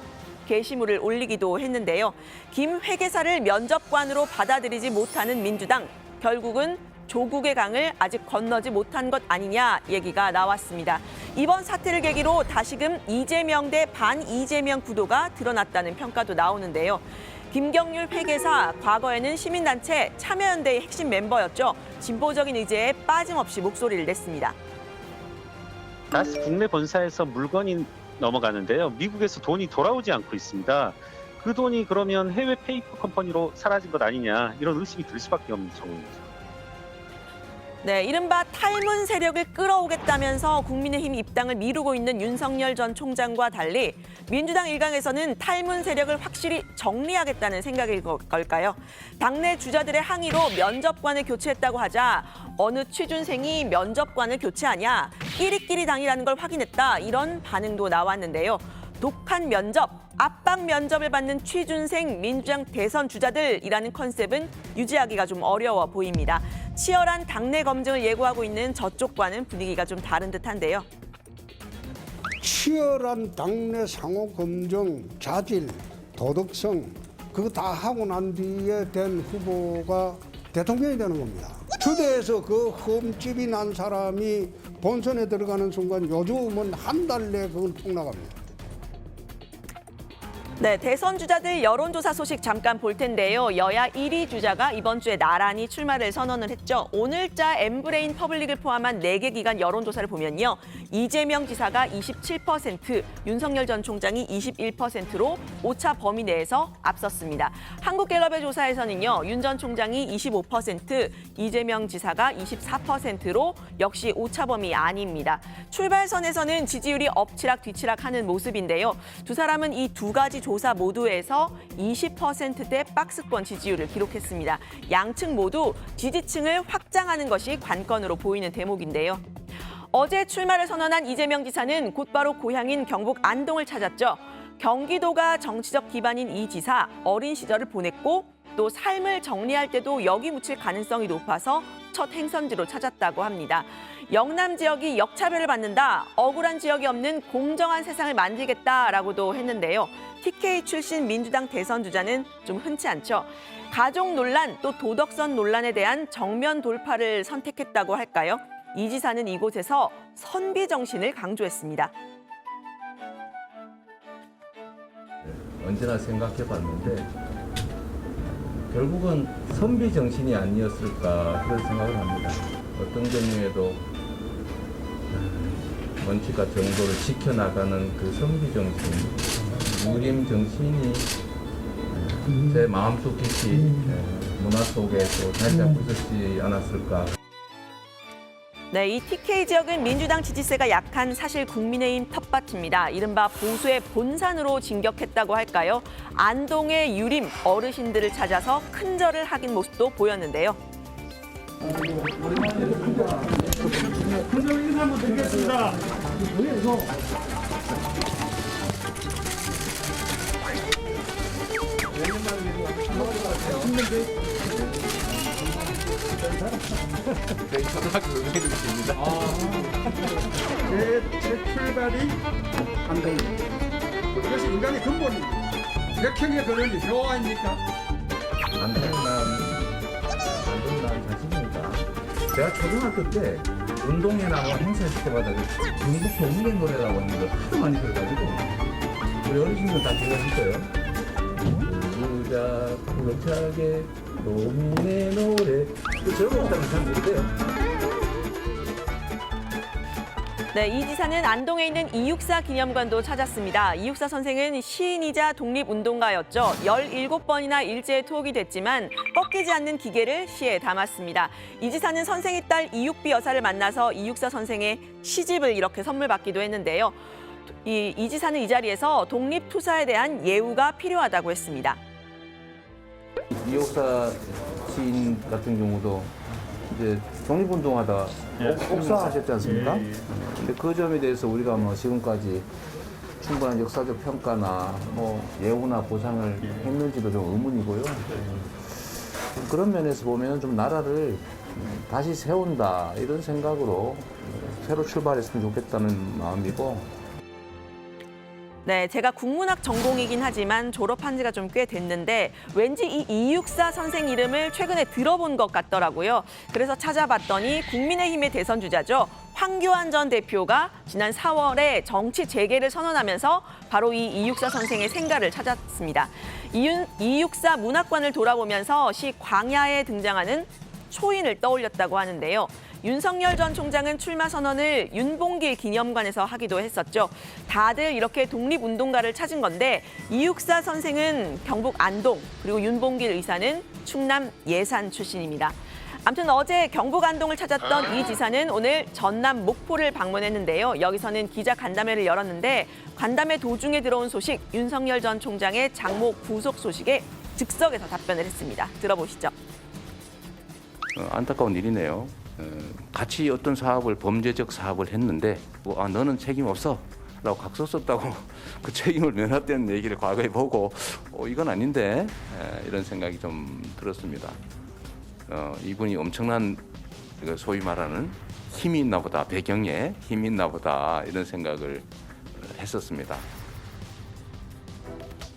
게시물을 올리기도 했는데요. 김 회계사를 면접관으로 받아들이지 못하는 민주당, 결국은 조국의 강을 아직 건너지 못한 것 아니냐 얘기가 나왔습니다. 이번 사태를 계기로 다시금 이재명 대 반이재명 구도가 드러났다는 평가도 나오는데요. 김경률 회계사, 과거에는 시민단체 참여연대의 핵심 멤버였죠. 진보적인 의제에 빠짐없이 목소리를 냈습니다. 다시 국내 본사에서 물건이 넘어가는데요. 미국에서 돈이 돌아오지 않고 있습니다. 그 돈이 그러면 해외 페이퍼 컴퍼니로 사라진 것 아니냐 이런 의심이 들 수밖에 없는 상황입니다. 네, 이른바 탈문 세력을 끌어오겠다면서 국민의힘 입당을 미루고 있는 윤석열 전 총장과 달리 민주당 일각에서는 탈문 세력을 확실히 정리하겠다는 생각일 걸까요? 당내 주자들의 항의로 면접관을 교체했다고 하자 어느 취준생이 면접관을 교체하냐, 끼리끼리 당이라는 걸 확인했다 이런 반응도 나왔는데요. 독한 면접, 압박 면접을 받는 취준생 민주당 대선 주자들이라는 컨셉은 유지하기가 좀 어려워 보입니다. 치열한 당내 검증을 예고하고 있는 저쪽과는 분위기가 좀 다른 듯한데요. 치열한 당내 상호 검증, 자질, 도덕성 그거 다 하고 난 뒤에 된 후보가 대통령이 되는 겁니다. 주대에서 그 흠집이 난 사람이 본선에 들어가는 순간 요즘은 한 달 내에 그건 폭락합니다. 네, 대선 주자들 여론조사 소식 잠깐 볼 텐데요. 여야 1위 주자가 이번 주에 나란히 출마를 선언을 했죠. 오늘자 엠브레인 퍼블릭을 포함한 4개 기관 여론조사를 보면요. 이재명 지사가 27%, 윤석열 전 총장이 21%로 오차 범위 내에서 앞섰습니다. 한국갤럽의 조사에서는요, 윤 전 총장이 25%, 이재명 지사가 24%로 역시 오차 범위 아닙니다. 출발선에서는 지지율이 엎치락뒤치락하는 모습인데요. 두 사람은 이 두 가지 조사 모두에서 20%대 박스권 지지율을 기록했습니다. 양측 모두 지지층을 확장하는 것이 관건으로 보이는 대목인데요. 어제 출마를 선언한 이재명 지사는 곧바로 고향인 경북 안동을 찾았죠. 경기도가 정치적 기반인 이 지사, 어린 시절을 보냈고 또 삶을 정리할 때도 여기 묻힐 가능성이 높아서 첫 행선지로 찾았다고 합니다. 영남 지역이 역차별을 받는다, 억울한 지역이 없는 공정한 세상을 만들겠다라고도 했는데요. TK 출신 민주당 대선 주자는 좀 흔치 않죠. 가족 논란 또 도덕성 논란에 대한 정면 돌파를 선택했다고 할까요? 이 지사는 이곳에서 선비 정신을 강조했습니다. 언제나 생각해봤는데 결국은 선비 정신이 아니었을까 그런 생각을 합니다. 어떤 경우에도 원칙과 정도를 지켜나가는 그 선비 정신, 유림 정신이 제 마음속 깊이 문화 속에서 자리 잡고 있었지 않았을까. 네, 이 TK 지역은 민주당 지지세가 약한 사실 국민의힘 텃밭입니다. 이른바 보수의 본산으로 진격했다고 할까요? 안동의 유림 어르신들을 찾아서 큰절을 하긴 모습도 보였는데요. 큰절 인사 한번 드리겠습니다. 저희 초등학교 선생님이십니다. 제 출발이 안동입니다. 그래서 인간의 근본이 백형의 근원이 묘 아닙니까? 안동난 자신이니까. 제가 초등학교 때 운동회나 뭐 행사했을 때마다 중국 동문의 노래라고 하는 걸 하도 많이 들어가지고 우리 어르신들 다 기억하실 거예요. 부르자게 동문의 노래. 그 제목은 잘 모르겠어요. 네, 이 지사는 안동에 있는 이육사 기념관도 찾았습니다. 이육사 선생은 시인이자 독립운동가였죠. 17번이나 일제에 투옥이 됐지만 꺾이지 않는 기계를 시에 담았습니다. 이 지사는 선생의 딸 이육비 여사를 만나서 이육사 선생의 시집을 이렇게 선물 받기도 했는데요. 이 지사는 이 자리에서 독립투사에 대한 예우가 필요하다고 했습니다. 이육사 시인 같은 경우도 이제 독립운동하다 옥사하셨지 않습니까? 근데 그 점에 대해서 우리가 뭐 지금까지 충분한 역사적 평가나 뭐 예우나 보상을 했는지도 좀 의문이고요. 그런 면에서 보면 좀 나라를 다시 세운다 이런 생각으로 새로 출발했으면 좋겠다는 마음이고. 네, 제가 국문학 전공이긴 하지만 졸업한 지가 좀 꽤 됐는데 왠지 이 이육사 선생 이름을 최근에 들어본 것 같더라고요. 그래서 찾아봤더니 국민의힘의 대선 주자죠. 황교안 전 대표가 지난 4월에 정치 재개를 선언하면서 바로 이 이육사 선생의 생가를 찾았습니다. 이육사 문학관을 돌아보면서 시 광야에 등장하는 초인을 떠올렸다고 하는데요. 윤석열 전 총장은 출마 선언을 윤봉길 기념관에서 하기도 했었죠. 다들 이렇게 독립운동가를 찾은 건데 이육사 선생은 경북 안동, 그리고 윤봉길 의사는 충남 예산 출신입니다. 아무튼 어제 경북 안동을 찾았던 이 지사는 오늘 전남 목포를 방문했는데요. 여기서는 기자 간담회를 열었는데 간담회 도중에 들어온 소식, 윤석열 전 총장의 장모 구속 소식에 즉석에서 답변을 했습니다. 들어보시죠. 안타까운 일이네요. 같이 어떤 사업을 범죄적 사업을 했는데 너는 책임 없어 라고 각서 썼다고 그 책임을 면했다는 얘기를 과거에 보고 이건 아닌데 이런 생각이 좀 들었습니다. 이분이 엄청난 소위 말하는 힘이 있나 보다, 배경에 힘이 있나 보다 이런 생각을 했었습니다.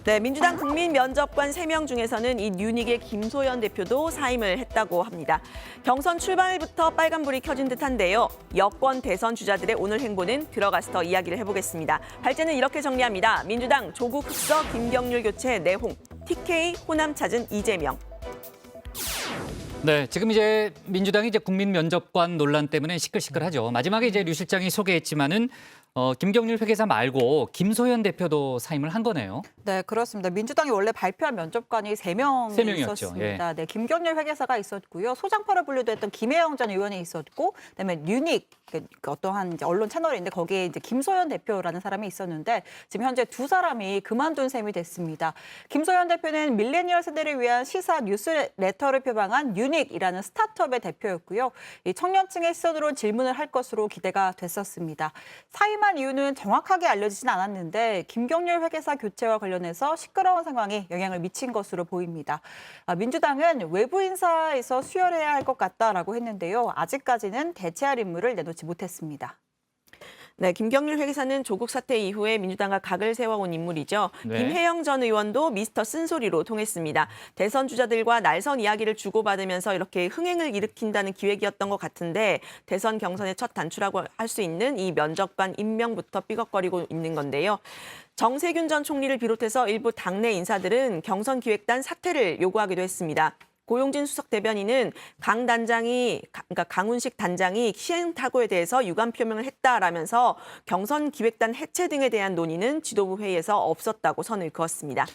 네, 민주당 국민면접관 3명 중에서는 이 뉴닉의 김소연 대표도 사임을 했다고 합니다. 경선 출발부터 빨간불이 켜진 듯한데요. 여권 대선 주자들의 오늘 행보는 들어가서 더 이야기를 해보겠습니다. 발제는 이렇게 정리합니다. 민주당 조국 흑서 김경률 교체 내홍, TK 호남 찾은 이재명. 네, 지금 이제 민주당이 이제 국민 면접관 논란 때문에 시끌시끌하죠. 마지막에 이제 류 실장이 소개했지만은 김경률 회계사 말고 김소연 대표도 사임을 한 거네요. 네, 그렇습니다. 민주당이 원래 발표한 면접관이 3명이 세 명이었죠. 있었습니다. 네, 김경률 회계사가 있었고요. 소장파로 분류도 했던 김혜영 전 의원이 있었고, 그다음에 유닉 어떠한 이제 언론 채널인데 거기에 이제 김소연 대표라는 사람이 있었는데 지금 현재 두 사람이 그만둔 셈이 됐습니다. 김소연 대표는 밀레니얼 세대를 위한 시사 뉴스레터를 표방한 유닉이라는 스타트업의 대표였고요. 이 청년층의 시선으로 질문을 할 것으로 기대가 됐었습니다. 사임한 이유는 정확하게 알려지진 않았는데 김경률 회계사 교체와 관련해서 시끄러운 상황이 영향을 미친 것으로 보입니다. 민주당은 외부 인사에서 수혈해야 할 것 같다라고 했는데요. 아직까지는 대체할 인물을 내놓지 못했습니다. 네, 김경률 회계사는 조국 사태 이후에 민주당과 각을 세워온 인물이죠. 네. 김혜영 전 의원도 미스터 쓴소리로 통했습니다. 대선 주자들과 날선 이야기를 주고받으면서 이렇게 흥행을 일으킨다는 기획이었던 것 같은데 대선 경선의 첫 단추라고 할 수 있는 이 면접관 임명부터 삐걱거리고 있는 건데요. 정세균 전 총리를 비롯해서 일부 당내 인사들은 경선기획단 사퇴를 요구하기도 했습니다. 고용진 수석 대변인은 강훈식 단장이 시행착오에 대해서 유감 표명을 했다라면서 경선기획단 해체 등에 대한 논의는 지도부 회의에서 없었다고 선을 그었습니다.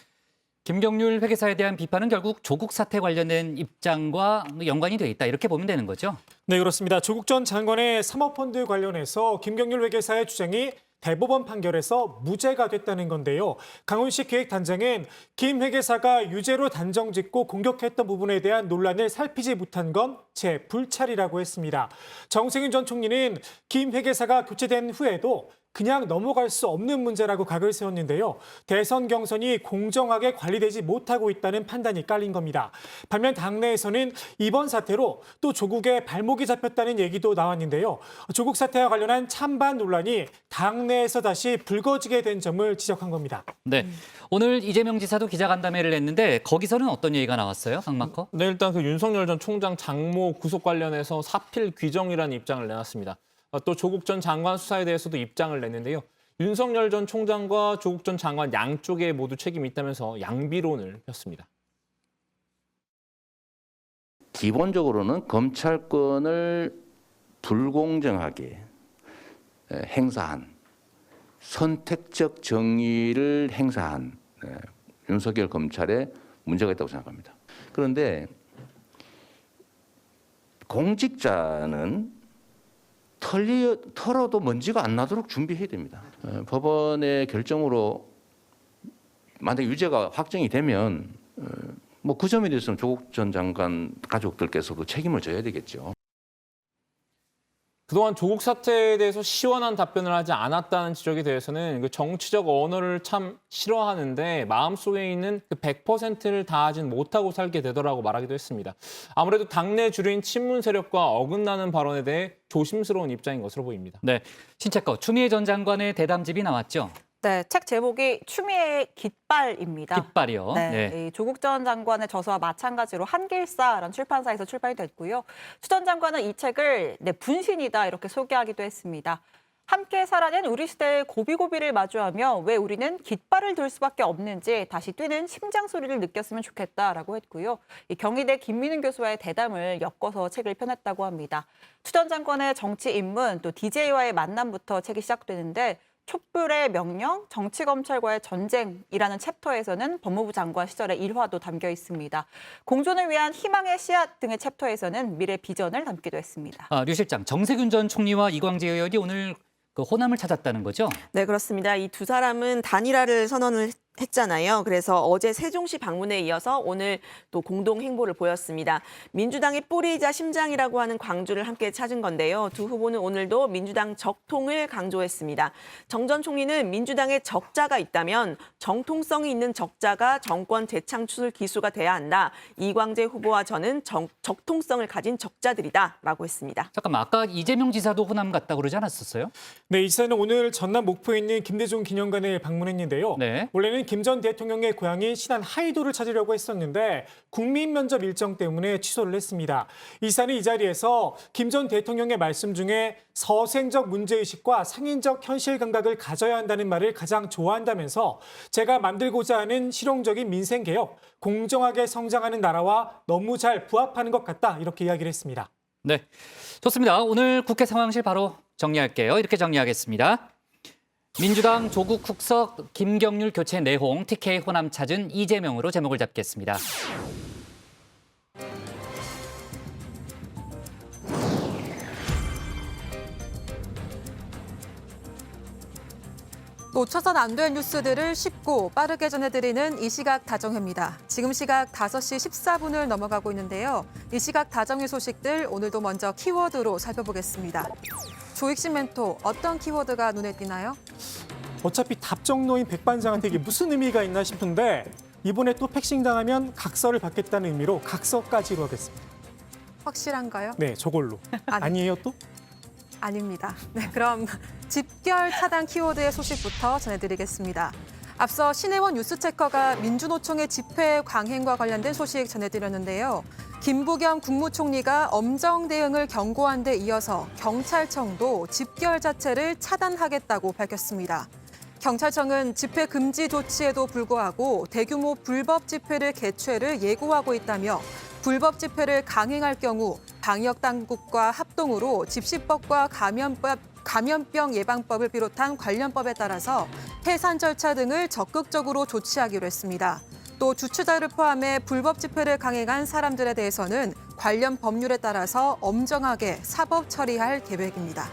김경률 회계사에 대한 비판은 결국 조국 사태 관련된 입장과 연관이 돼 있다 이렇게 보면 되는 거죠? 네, 그렇습니다. 조국 전 장관의 사모펀드 관련해서 김경률 회계사의 주장이 대법원 판결에서 무죄가 됐다는 건데요. 강훈식 기획단장은 김 회계사가 유죄로 단정짓고 공격했던 부분에 대한 논란을 살피지 못한 건 제 불찰이라고 했습니다. 정세균 전 총리는 김 회계사가 교체된 후에도 그냥 넘어갈 수 없는 문제라고 각을 세웠는데요. 대선 경선이 공정하게 관리되지 못하고 있다는 판단이 깔린 겁니다. 반면 당내에서는 이번 사태로 또 조국의 발목이 잡혔다는 얘기도 나왔는데요. 조국 사태와 관련한 찬반 논란이 당내에서 다시 불거지게 된 점을 지적한 겁니다. 네, 오늘 이재명 지사도 기자간담회를 했는데 거기서는 어떤 얘기가 나왔어요, 강마커? 네, 일단 그 윤석열 전 총장 장모 구속 관련해서 사필 규정이라는 입장을 내놨습니다. 또 조국 전 장관 수사에 대해서도 입장을 냈는데요. 윤석열 전 총장과 조국 전 장관 양쪽에 모두 책임이 있다면서 양비론을 폈습니다. 기본적으로는 검찰권을 불공정하게 행사한 선택적 정의를 행사한 윤석열 검찰에 문제가 있다고 생각합니다. 그런데 공직자는 털어도 먼지가 안 나도록 준비해야 됩니다. 법원의 결정으로 만약 유죄가 확정이 되면 뭐 그 점에 대해서는 조국 전 장관 가족들께서도 책임을 져야 되겠죠. 그동안 조국 사태에 대해서 시원한 답변을 하지 않았다는 지적에 대해서는 그 정치적 언어를 참 싫어하는데 마음속에 있는 그 100%를 다하진 못하고 살게 되더라고 말하기도 했습니다. 아무래도 당내 주류인 친문 세력과 어긋나는 발언에 대해 조심스러운 입장인 것으로 보입니다. 네, 신채거 추미애 전 장관의 대담집이 나왔죠? 네, 책 제목이 추미애의 깃발입니다. 깃발이요. 네, 이 조국 전 장관의 저서와 마찬가지로 한길사라는 출판사에서 출판이 됐고요. 추 전 장관은 이 책을 분신이다 이렇게 소개하기도 했습니다. 함께 살아낸 우리 시대의 고비고비를 마주하며 왜 우리는 깃발을 들 수밖에 없는지 다시 뛰는 심장 소리를 느꼈으면 좋겠다라고 했고요. 이 경희대 김민훈 교수와의 대담을 엮어서 책을 펴냈다고 합니다. 추 전 장관의 정치 입문 또 DJ와의 만남부터 책이 시작되는데 촛불의 명령, 정치검찰과의 전쟁이라는 챕터에서는 법무부 장관 시절의 일화도 담겨 있습니다. 공존을 위한 희망의 씨앗 등의 챕터에서는 미래 비전을 담기도 했습니다. 류 실장, 정세균 전 총리와 이광재 의원이 오늘 그 호남을 찾았다는 거죠? 네, 그렇습니다. 이 두 사람은 단일화를 선언을 했잖아요. 그래서 어제 세종시 방문에 이어서 오늘 또 공동 행보를 보였습니다. 민주당의 뿌리이자 심장이라고 하는 광주를 함께 찾은 건데요. 두 후보는 오늘도 민주당 적통을 강조했습니다. 정 전 총리는 민주당에 적자가 있다면 정통성이 있는 적자가 정권 재창출 기수가 돼야 한다. 이광재 후보와 저는 적통성을 가진 적자들이다라고 했습니다. 잠깐만, 아까 이재명 지사도 호남 갔다고 그러지 않았었어요? 네, 이 지사는 오늘 전남 목포에 있는 김대중 기념관을 방문했는데요. 네. 원래는 김 전 대통령의 고향인 신안 하이도를 찾으려고 했었는데 국민 면접 일정 때문에 취소를 했습니다. 이 시사는 이 자리에서 김 전 대통령의 말씀 중에 서생적 문제의식과 상인적 현실 감각을 가져야 한다는 말을 가장 좋아한다면서 제가 만들고자 하는 실용적인 민생개혁, 공정하게 성장하는 나라와 너무 잘 부합하는 것 같다 이렇게 이야기를 했습니다. 네, 좋습니다. 오늘 국회 상황실 바로 정리할게요. 이렇게 정리하겠습니다. 민주당 조국 국석 김경률 교체 내홍 TK 호남 찾은 이재명으로 제목을 잡겠습니다. 놓쳐선 안 될 뉴스들을 쉽고 빠르게 전해드리는 이 시각 다정회입니다. 지금 시각 5시 14분을 넘어가고 있는데요. 이 시각 다정회 소식들 오늘도 먼저 키워드로 살펴보겠습니다. 조익식 멘토, 어떤 키워드가 눈에 띄나요? 어차피 답정너인 백반장한테 이게 무슨 의미가 있나 싶은데 이번에 또 패싱 당하면 각서를 받겠다는 의미로 각서까지로 하겠습니다. 확실한가요? 네, 저걸로. 아니에요 또? 아닙니다. 네, 그럼 집결 차단 키워드의 소식부터 전해드리겠습니다. 앞서 신혜원 뉴스체커가 민주노총의 집회 강행과 관련된 소식 전해드렸는데요. 김부겸 국무총리가 엄정 대응을 경고한 데 이어서 경찰청도 집결 자체를 차단하겠다고 밝혔습니다. 경찰청은 집회 금지 조치에도 불구하고 대규모 불법 집회를 개최를 예고하고 있다며 불법 집회를 강행할 경우 방역당국과 합동으로 집시법과 감염병 예방법을 비롯한 관련 법에 따라서 해산 절차 등을 적극적으로 조치하기로 했습니다. 또 주최자를 포함해 불법 집회를 강행한 사람들에 대해서는 관련 법률에 따라서 엄정하게 사법 처리할 계획입니다.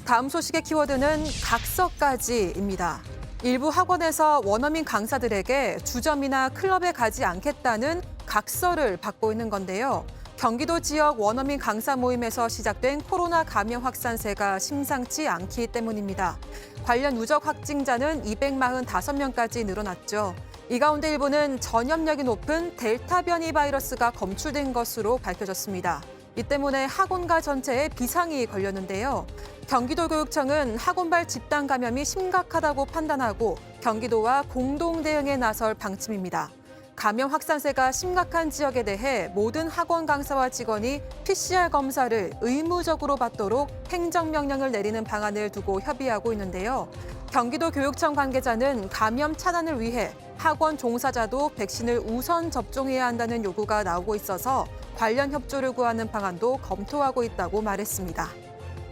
다음 소식의 키워드는 각서까지입니다. 일부 학원에서 원어민 강사들에게 주점이나 클럽에 가지 않겠다는 각서를 받고 있는 건데요. 경기도 지역 원어민 강사 모임에서 시작된 코로나 감염 확산세가 심상치 않기 때문입니다. 관련 누적 확진자는 245명까지 늘어났죠. 이 가운데 일부는 전염력이 높은 델타 변이 바이러스가 검출된 것으로 밝혀졌습니다. 이 때문에 학원가 전체에 비상이 걸렸는데요. 경기도교육청은 학원발 집단 감염이 심각하다고 판단하고 경기도와 공동 대응에 나설 방침입니다. 감염 확산세가 심각한 지역에 대해 모든 학원 강사와 직원이 PCR 검사를 의무적으로 받도록 행정명령을 내리는 방안을 두고 협의하고 있는데요. 경기도교육청 관계자는 감염 차단을 위해 학원 종사자도 백신을 우선 접종해야 한다는 요구가 나오고 있어서 관련 협조를 구하는 방안도 검토하고 있다고 말했습니다.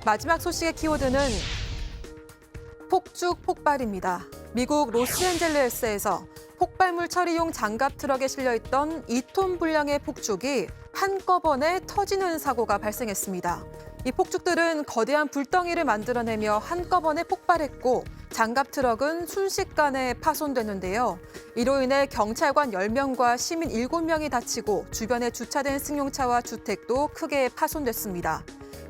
마지막 소식의 키워드는 폭죽 폭발입니다. 미국 로스앤젤레스에서 폭발물 처리용 장갑 트럭에 실려있던 2톤 분량의 폭죽이 한꺼번에 터지는 사고가 발생했습니다. 이 폭죽들은 거대한 불덩이를 만들어내며 한꺼번에 폭발했고 장갑 트럭은 순식간에 파손됐는데요. 이로 인해 경찰관 10명과 시민 7명이 다치고 주변에 주차된 승용차와 주택도 크게 파손됐습니다.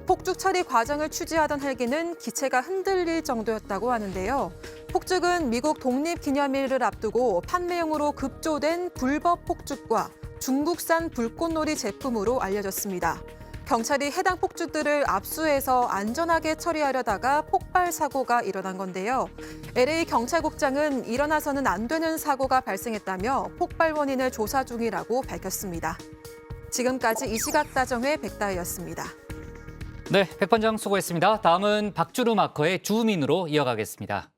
폭죽 처리 과정을 취재하던 헬기는 기체가 흔들릴 정도였다고 하는데요. 폭죽은 미국 독립기념일을 앞두고 판매용으로 급조된 불법 폭죽과 중국산 불꽃놀이 제품으로 알려졌습니다. 경찰이 해당 폭죽들을 압수해서 안전하게 처리하려다가 폭발 사고가 일어난 건데요. LA 경찰국장은 일어나서는 안 되는 사고가 발생했다며 폭발 원인을 조사 중이라고 밝혔습니다. 지금까지 이 시각 다정회 백다혜였습니다. 네, 백반장 수고했습니다. 다음은 박주루 마커의 주민으로 이어가겠습니다.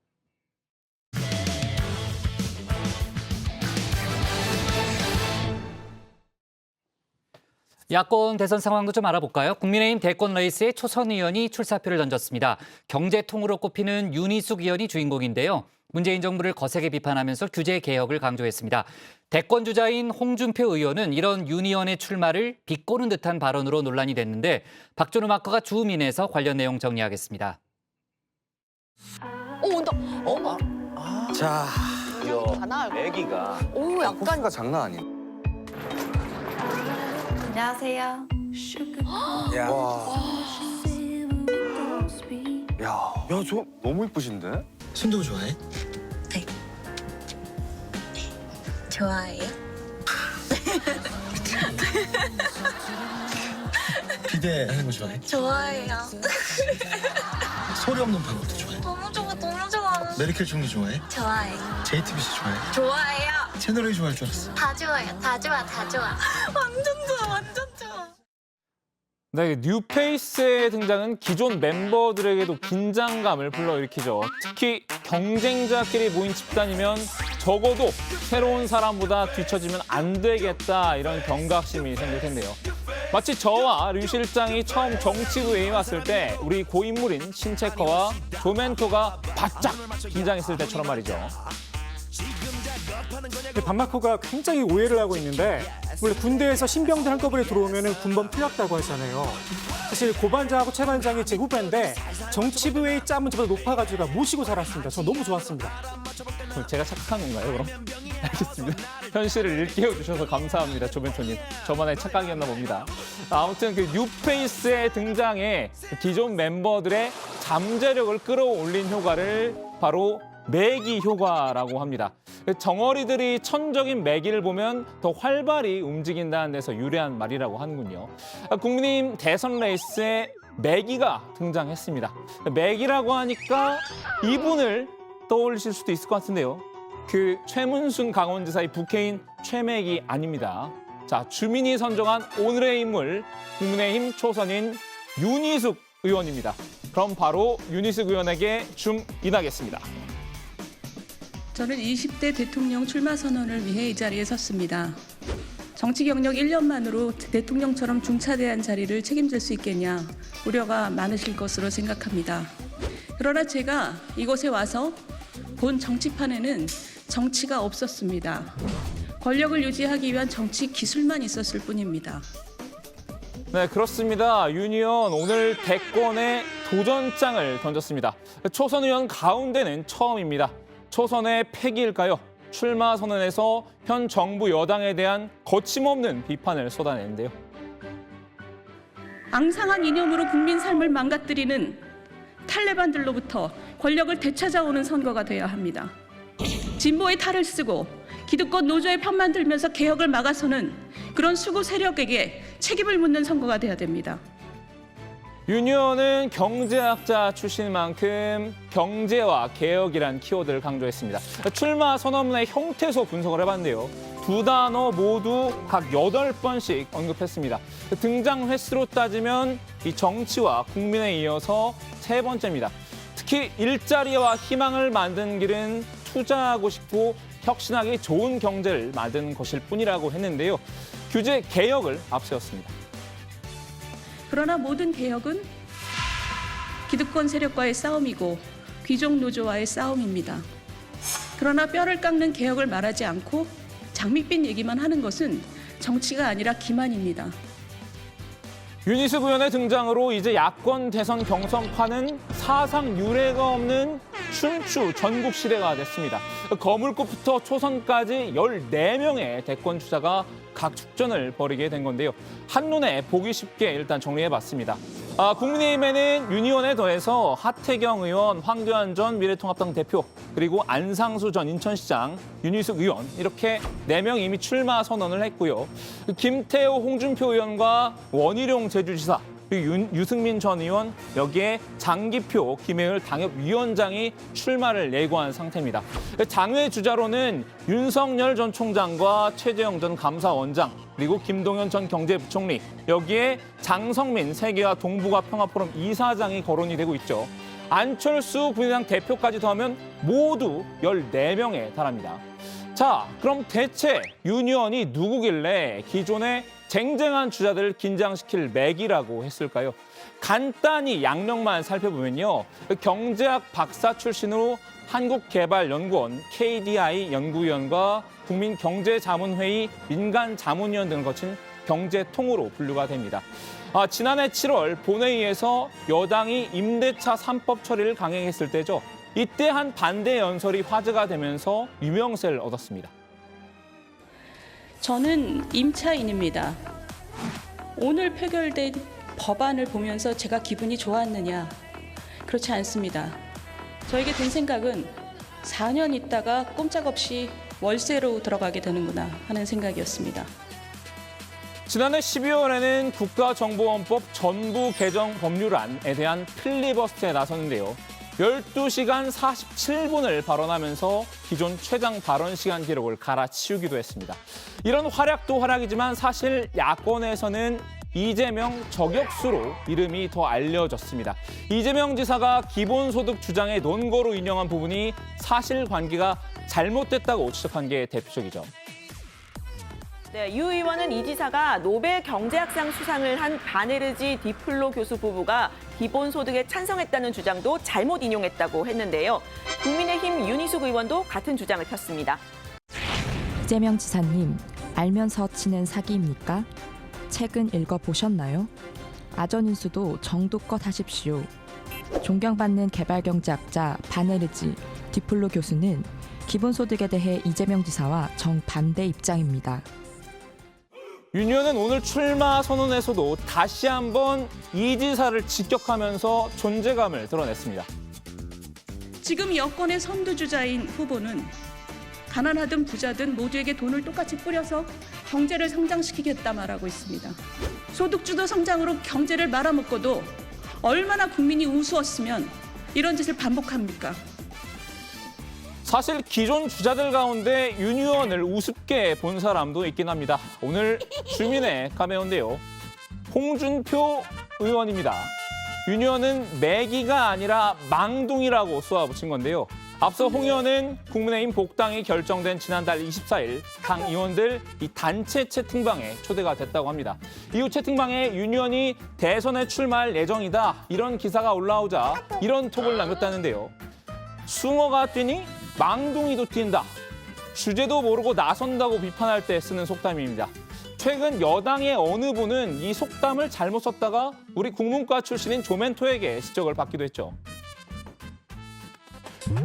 야권 대선 상황도 좀 알아볼까요? 국민의힘 대권 레이스에 초선 의원이 출사표를 던졌습니다. 경제통으로 꼽히는 윤희숙 의원이 주인공인데요. 문재인 정부를 거세게 비판하면서 규제 개혁을 강조했습니다. 대권 주자인 홍준표 의원은 이런 윤 의원의 출마를 비꼬는 듯한 발언으로 논란이 됐는데 박준우 마커가 주민에서 관련 내용 정리하겠습니다. 온다. 어머. 자, 하나. 애기가 오, 약간 장난 아니야. 안녕하세요. 야, 저 너무 이쁘신데? 순둥 좋아해? 네. 좋아해요? 기대하는 거 좋아해? 좋아해요. 소리 없는 방법도 좋아해? 너무 좋아, 너무 좋아하는데. 메르켈 총리 좋아해? 좋아해. JTBC 좋아해? 좋아해요. 채널A 좋아할 줄 알았어. 다 좋아요. 다 좋아. 다 좋아. 완전 좋아. 완전 좋아. 네, 뉴페이스의 등장은 기존 멤버들에게도 긴장감을 불러일으키죠. 특히 경쟁자끼리 모인 집단이면 적어도 새로운 사람보다 뒤처지면 안 되겠다 이런 경각심이 생길 텐데요. 마치 저와 류 실장이 처음 정치부에 왔을 때 우리 고인물인 신체커와 조멘토가 바짝 긴장했을 때처럼 말이죠. 반마커가 굉장히 오해를 하고 있는데 원래 군대에서 신병들 한꺼번에 들어오면 군번 풀렸다고 하잖아요. 사실 고반장하고 최반장이 제 후배인데 정치부의 짬은 저보다 높아가지고 모시고 살았습니다. 저 너무 좋았습니다. 제가 착각한 건가요, 그럼? 알겠습니다. 현실을 일깨워 주셔서 감사합니다, 조벤토님. 저만의 착각이었나 봅니다. 아무튼 그 뉴페이스의 등장에 기존 멤버들의 잠재력을 끌어올린 효과를 바로 매기 효과라고 합니다. 정어리들이 천적인 매기를 보면 더 활발히 움직인다는 데서 유래한 말이라고 하는군요. 국민의힘 대선 레이스에 매기가 등장했습니다. 매기라고 하니까 이분을 떠올리실 수도 있을 것 같은데요. 그 최문순 강원지사의 부캐인 최매기 아닙니다. 자, 주민이 선정한 오늘의 인물, 국민의힘 초선인 윤희숙 의원입니다. 그럼 바로 윤희숙 의원에게 줌인하겠습니다. 저는 20대 대통령 출마 선언을 위해 이 자리에 섰습니다. 정치 경력 1년만으로 대통령처럼 중차대한 자리를 책임질 수 있겠냐 우려가 많으실 것으로 생각합니다. 그러나 제가 이곳에 와서 본 정치판에는 정치가 없었습니다. 권력을 유지하기 위한 정치 기술만 있었을 뿐입니다. 네, 그렇습니다. 윤 의원 오늘 대권에 도전장을 던졌습니다. 초선 의원 가운데는 처음입니다. 초선의 패기일까요? 출마 선언에서 현 정부 여당에 대한 거침없는 비판을 쏟아내는데요. 앙상한 이념으로 국민 삶을 망가뜨리는 탈레반들로부터 권력을 되찾아오는 선거가 돼야 합니다. 진보의 탈을 쓰고 기득권 노조의 편만 들면서 개혁을 막아서는 그런 수구 세력에게 책임을 묻는 선거가 돼야 됩니다. 윤 의원은 경제학자 출신인 만큼 경제와 개혁이란 키워드를 강조했습니다. 출마 선언문의 형태소 분석을 해봤는데요. 두 단어 모두 각 8번씩 언급했습니다. 등장 횟수로 따지면 이 정치와 국민에 이어서 3번째입니다. 특히 일자리와 희망을 만드는 길은 투자하고 싶고 혁신하기 좋은 경제를 만드는 것일 뿐이라고 했는데요. 규제 개혁을 앞세웠습니다. 그러나 모든 개혁은 기득권 세력과의 싸움이고 귀족 노조와의 싸움입니다. 그러나 뼈를 깎는 개혁을 말하지 않고 장밋빛 얘기만 하는 것은 정치가 아니라 기만입니다. 윤희숙 의원의 등장으로 이제 야권 대선 경선판은 사상 유례가 없는 춘추 전국 시대가 됐습니다. 거물급부터 초선까지 14명의 대권 주자가 각 축전을 벌이게 된 건데요. 한눈에 보기 쉽게 일단 정리해봤습니다. 국민의힘에는 윤 의원에 더해서 하태경 의원, 황교안 전 미래통합당 대표, 그리고 안상수 전 인천시장, 윤희숙 의원 이렇게 4명 이미 출마 선언을 했고요. 김태호, 홍준표 의원과 원희룡 제주지사, 그리고 유승민 전 의원, 여기에 장기표, 김혜을 당협위원장이 출마를 예고한 상태입니다. 장외 주자로는 윤석열 전 총장과 최재형 전 감사원장, 그리고 김동연 전 경제부총리, 여기에 장성민 세계화 동북아 평화포럼 이사장이 거론이 되고 있죠. 안철수 국민의당 대표까지 더하면 모두 14명에 달합니다. 자, 그럼 대체 윤 의원이 누구길래 기존의 쟁쟁한 주자들을 긴장시킬 맥이라고 했을까요? 간단히 양력만 살펴보면요. 경제학 박사 출신으로 한국개발연구원 KDI 연구위원과 국민경제자문회의 민간자문위원 등을 거친 경제통으로 분류가 됩니다. 지난해 7월 본회의에서 여당이 임대차 3법 처리를 강행했을 때죠. 이때 한 반대 연설이 화제가 되면서 유명세를 얻었습니다. 저는 임차인입니다. 오늘 표결된 법안을 보면서 제가 기분이 좋았느냐? 그렇지 않습니다. 저에게 든 생각은 4년 있다가 꼼짝없이 월세로 들어가게 되는구나 하는 생각이었습니다. 지난해 12월에는 국가정보원법 전부 개정 법률안에 대한 필리버스터에 나섰는데요. 12시간 47분을 발언하면서 기존 최장 발언 시간 기록을 갈아치우기도 했습니다. 이런 활약도 활약이지만 사실 야권에서는 이재명 저격수로 이름이 더 알려졌습니다. 이재명 지사가 기본소득 주장의 논거로 인용한 부분이 사실관계가 잘못됐다고 지적한 게 대표적이죠. 네, 유 의원은 이 지사가 노벨 경제학상 수상을 한 바네르지 디플로 교수 부부가 기본소득에 찬성했다는 주장도 잘못 인용했다고 했는데요. 국민의힘 윤희숙 의원도 같은 주장을 폈습니다. 이재명 지사님, 알면서 치는 사기입니까? 책은 읽어보셨나요? 아전인수도 정도껏 하십시오. 존경받는 개발경제학자 바네르지 디플로 교수는 기본소득에 대해 이재명 지사와 정반대 입장입니다. 윤 의원은 오늘 출마 선언에서도 다시 한번 이 지사를 직격하면서 존재감을 드러냈습니다. 지금 여권의 선두주자인 후보는 가난하든 부자든 모두에게 돈을 똑같이 뿌려서 경제를 성장시키겠다 말하고 있습니다. 소득주도 성장으로 경제를 말아먹고도 얼마나 국민이 우스웠으면 이런 짓을 반복합니까? 사실 기존 주자들 가운데 윤 의원을 우습게 본 사람도 있긴 합니다. 오늘 주민의 카메오인데요. 홍준표 의원입니다. 윤 의원은 매기가 아니라 망둥이라고 쏘아붙인 건데요. 앞서 홍 의원은 국민의힘 복당이 결정된 지난달 24일 당 의원들 이 단체 채팅방에 초대가 됐다고 합니다. 이후 채팅방에 윤 의원이 대선에 출마할 예정이다 이런 기사가 올라오자 이런 톡을 남겼다는데요. 숭어가 뛰니 망둥이도 뛴다. 주제도 모르고 나선다고 비판할 때 쓰는 속담입니다. 최근 여당의 어느 분은 이 속담을 잘못 썼다가 우리 국문과 출신인 조멘토에게 지적을 받기도 했죠.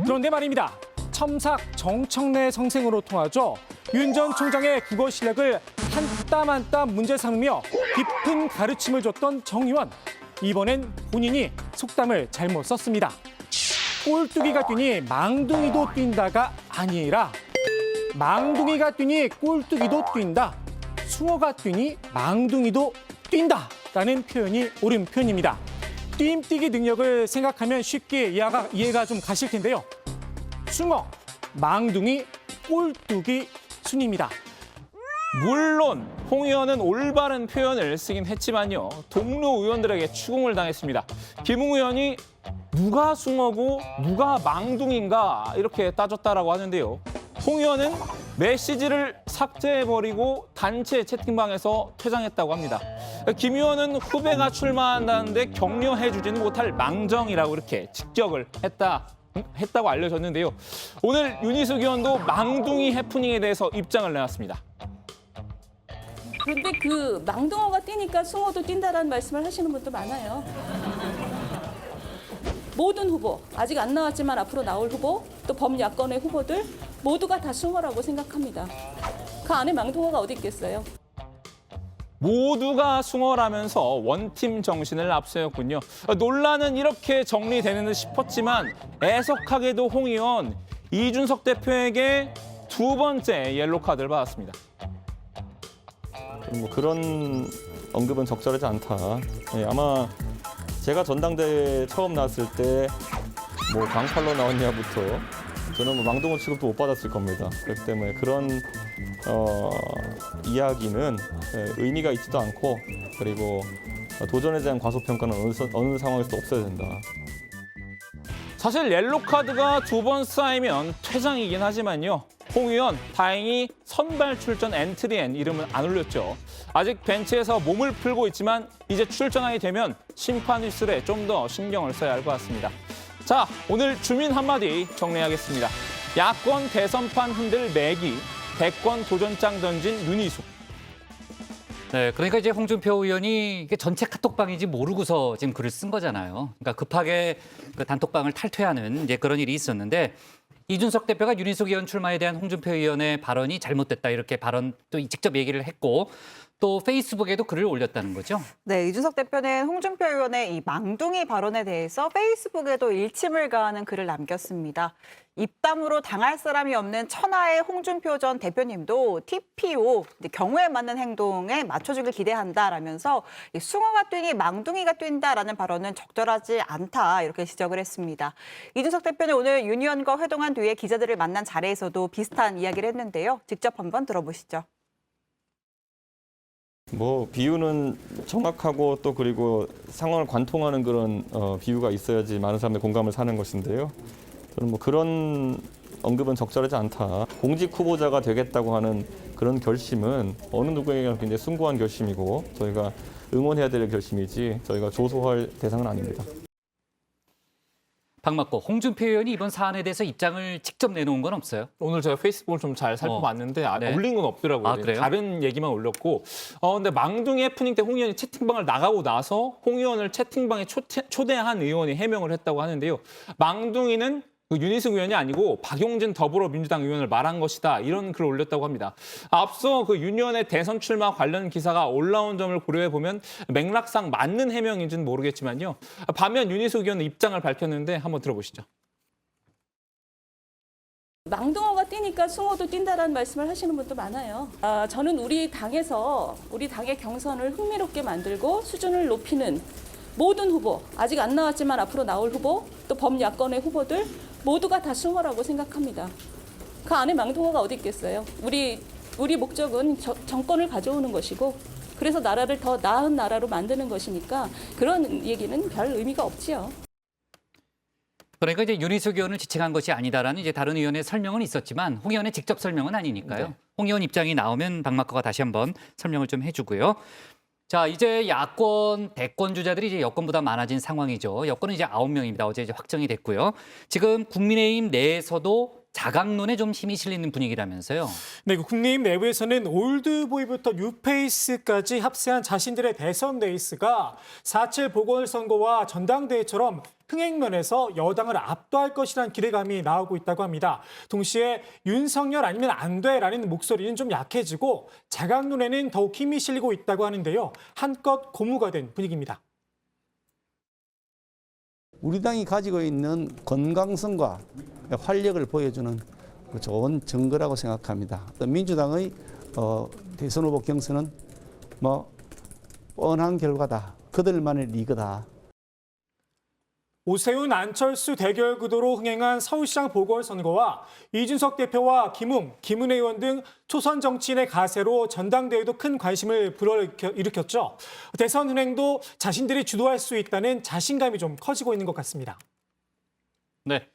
그런데 말입니다. 첨삭 정청래 성생으로 통하죠. 윤 전 총장의 국어 실력을 한 땀 한 땀 문제 삼으며 깊은 가르침을 줬던 정 의원. 이번엔 본인이 속담을 잘못 썼습니다. 꼴뚜기가 뛰니 망둥이도 뛴다가 아니라 망둥이가 뛰니 꼴뚜기도 뛴다. 숭어가 뛰니 망둥이도 뛴다라는 표현이 옳은 표현입니다. 띄엄뛰기 능력을 생각하면 쉽게 이해가 좀 가실 텐데요. 숭어, 망둥이, 꼴뚜기 순입니다. 물론 홍 의원은 올바른 표현을 쓰긴 했지만요. 동료 의원들에게 추궁을 당했습니다. 김웅 의원이 누가 숭어고 누가 망둥인가 이렇게 따졌다라고 하는데요. 홍 의원은 메시지를 삭제해버리고 단체 채팅방에서 퇴장했다고 합니다. 김 의원은 후배가 출마한다는데 격려해주지는 못할 망정이라고 이렇게 직격을 했다고 알려졌는데요. 오늘 윤희숙 의원도 망둥이 해프닝에 대해서 입장을 내놨습니다. 그런데 그 망둥어가 뛰니까 숭어도 뛴다라는 말씀을 하시는 분도 많아요. 모든 후보, 아직 안 나왔지만 앞으로 나올 후보, 또 범야권의 후보들 모두가 다 숭어라고 생각합니다. 그 안에 망둥어가 어디 있겠어요? 모두가 숭어라면서 원팀 정신을 앞세웠군요. 논란은 이렇게 정리되는 듯 싶었지만 애석하게도 홍 의원, 이준석 대표에게 두 번째 옐로 카드를 받았습니다. 뭐 그런 언급은 적절하지 않다. 예, 아마 제가 전당대회 처음 나왔을 때 뭐 강팔로 나왔냐부터 저는 뭐 망둥어 취급도 못 받았을 겁니다. 그렇기 때문에 그런 이야기는 의미가 있지도 않고 그리고 도전에 대한 과소평가는 어느 상황에서도 없어야 된다. 사실 옐로 카드가 두 번 쌓이면 퇴장이긴 하지만요. 홍 의원 다행히 선발 출전 엔트리엔 이름은 안 올렸죠. 아직 벤치에서 몸을 풀고 있지만 이제 출전하게 되면 심판 휘슬에 좀 더 신경을 써야 할 것 같습니다. 자, 오늘 주민 한마디 정리하겠습니다. 야권 대선판 흔들 매기, 대권 도전장 던진 윤희숙. 네, 그러니까 이제 홍준표 의원이 이게 전체 카톡방인지 모르고서 지금 글을 쓴 거잖아요. 그러니까 급하게 그 단톡방을 탈퇴하는 이제 그런 일이 있었는데 이준석 대표가 윤희숙 의원 출마에 대한 홍준표 의원의 발언이 잘못됐다 이렇게 발언 또 직접 얘기를 했고 또 페이스북에도 글을 올렸다는 거죠. 네, 이준석 대표는 홍준표 의원의 이 망둥이 발언에 대해서 페이스북에도 일침을 가하는 글을 남겼습니다. 입담으로 당할 사람이 없는 천하의 홍준표 전 대표님도 TPO, 경우에 맞는 행동에 맞춰주길 기대한다라면서 숭어가 뛰니 망둥이가 뛴다라는 발언은 적절하지 않다 이렇게 지적을 했습니다. 이준석 대표는 오늘 윤 의원과 회동한 뒤에 기자들을 만난 자리에서도 비슷한 이야기를 했는데요. 직접 한번 들어보시죠. 뭐 비유는 정확하고 또 그리고 상황을 관통하는 그런 비유가 있어야지 많은 사람들이 공감을 사는 것인데요. 저는 뭐 그런 언급은 적절하지 않다. 공직 후보자가 되겠다고 하는 그런 결심은 어느 누구에게나 굉장히 숭고한 결심이고 저희가 응원해야 될 결심이지 저희가 조소할 대상은 아닙니다. 박막고, 홍준표 의원이 이번 사안에 대해서 입장을 직접 내놓은 건 없어요? 오늘 제가 페이스북을 좀 잘 살펴봤는데 네. 올린 건 없더라고요. 아, 그래요? 다른 얘기만 올렸고 근데 망둥이 해프닝 때 홍 의원이 채팅방을 나가고 나서 홍 의원을 채팅방에 초대한 의원이 해명을 했다고 하는데요. 망둥이는 윤희숙 의원이 아니고 박용진 더불어민주당 의원을 말한 것이다. 이런 글을 올렸다고 합니다. 앞서 윤 의원의 대선 출마 관련 기사가 올라온 점을 고려해 보면 맥락상 맞는 해명인지는 모르겠지만요. 반면 윤희숙 의원은 입장을 밝혔는데 한번 들어보시죠. 망둥어가 뛰니까 숭어도 뛴다라는 말씀을 하시는 분도 많아요. 저는 우리 당의 경선을 흥미롭게 만들고 수준을 높이는 모든 후보, 아직 안 나왔지만 앞으로 나올 후보, 또 범야권의 후보들 모두가 다 숭어라고 생각합니다. 그 안에 망둥어가 어디 있겠어요? 우리 목적은 정권을 가져오는 것이고 그래서 나라를 더 나은 나라로 만드는 것이니까 그런 얘기는 별 의미가 없지요. 그러니까 이제 윤희숙 의원을 지칭한 것이 아니다라는 이제 다른 의원의 설명은 있었지만 홍 의원의 직접 설명은 아니니까요. 네. 홍 의원 입장이 나오면 박마커가 다시 한번 설명을 좀 해주고요. 자, 이제 야권 대권 주자들이 이제 여권보다 많아진 상황이죠. 여권은 이제 9명입니다. 어제 이제 확정이 됐고요. 지금 국민의힘 내에서도 자강론에 좀 힘이 실리는 분위기라면서요. 네, 국민의힘 내부에서는 올드보이부터 뉴페이스까지 합세한 자신들의 대선 레이스가 4.7 보궐선거와 전당대회처럼 흥행면에서 여당을 압도할 것이라는 기대감이 나오고 있다고 합니다. 동시에 윤석열 아니면 안 돼라는 목소리는 좀 약해지고 자강론에는 더욱 힘이 실리고 있다고 하는데요. 한껏 고무가 된 분위기입니다. 우리 당이 가지고 있는 건강성과 활력을 보여주는 좋은 증거라고 생각합니다. 민주당의 대선 후보 경선은 뻔한 결과다. 그들만의 리그다. 오세훈, 안철수 대결 구도로 흥행한 서울시장 보궐선거와 이준석 대표와 김은혜 의원 등 초선 정치인의 가세로 전당대회도 큰 관심을 불어일으켰죠. 대선 흥행도 자신들이 주도할 수 있다는 자신감이 좀 커지고 있는 것 같습니다. 네.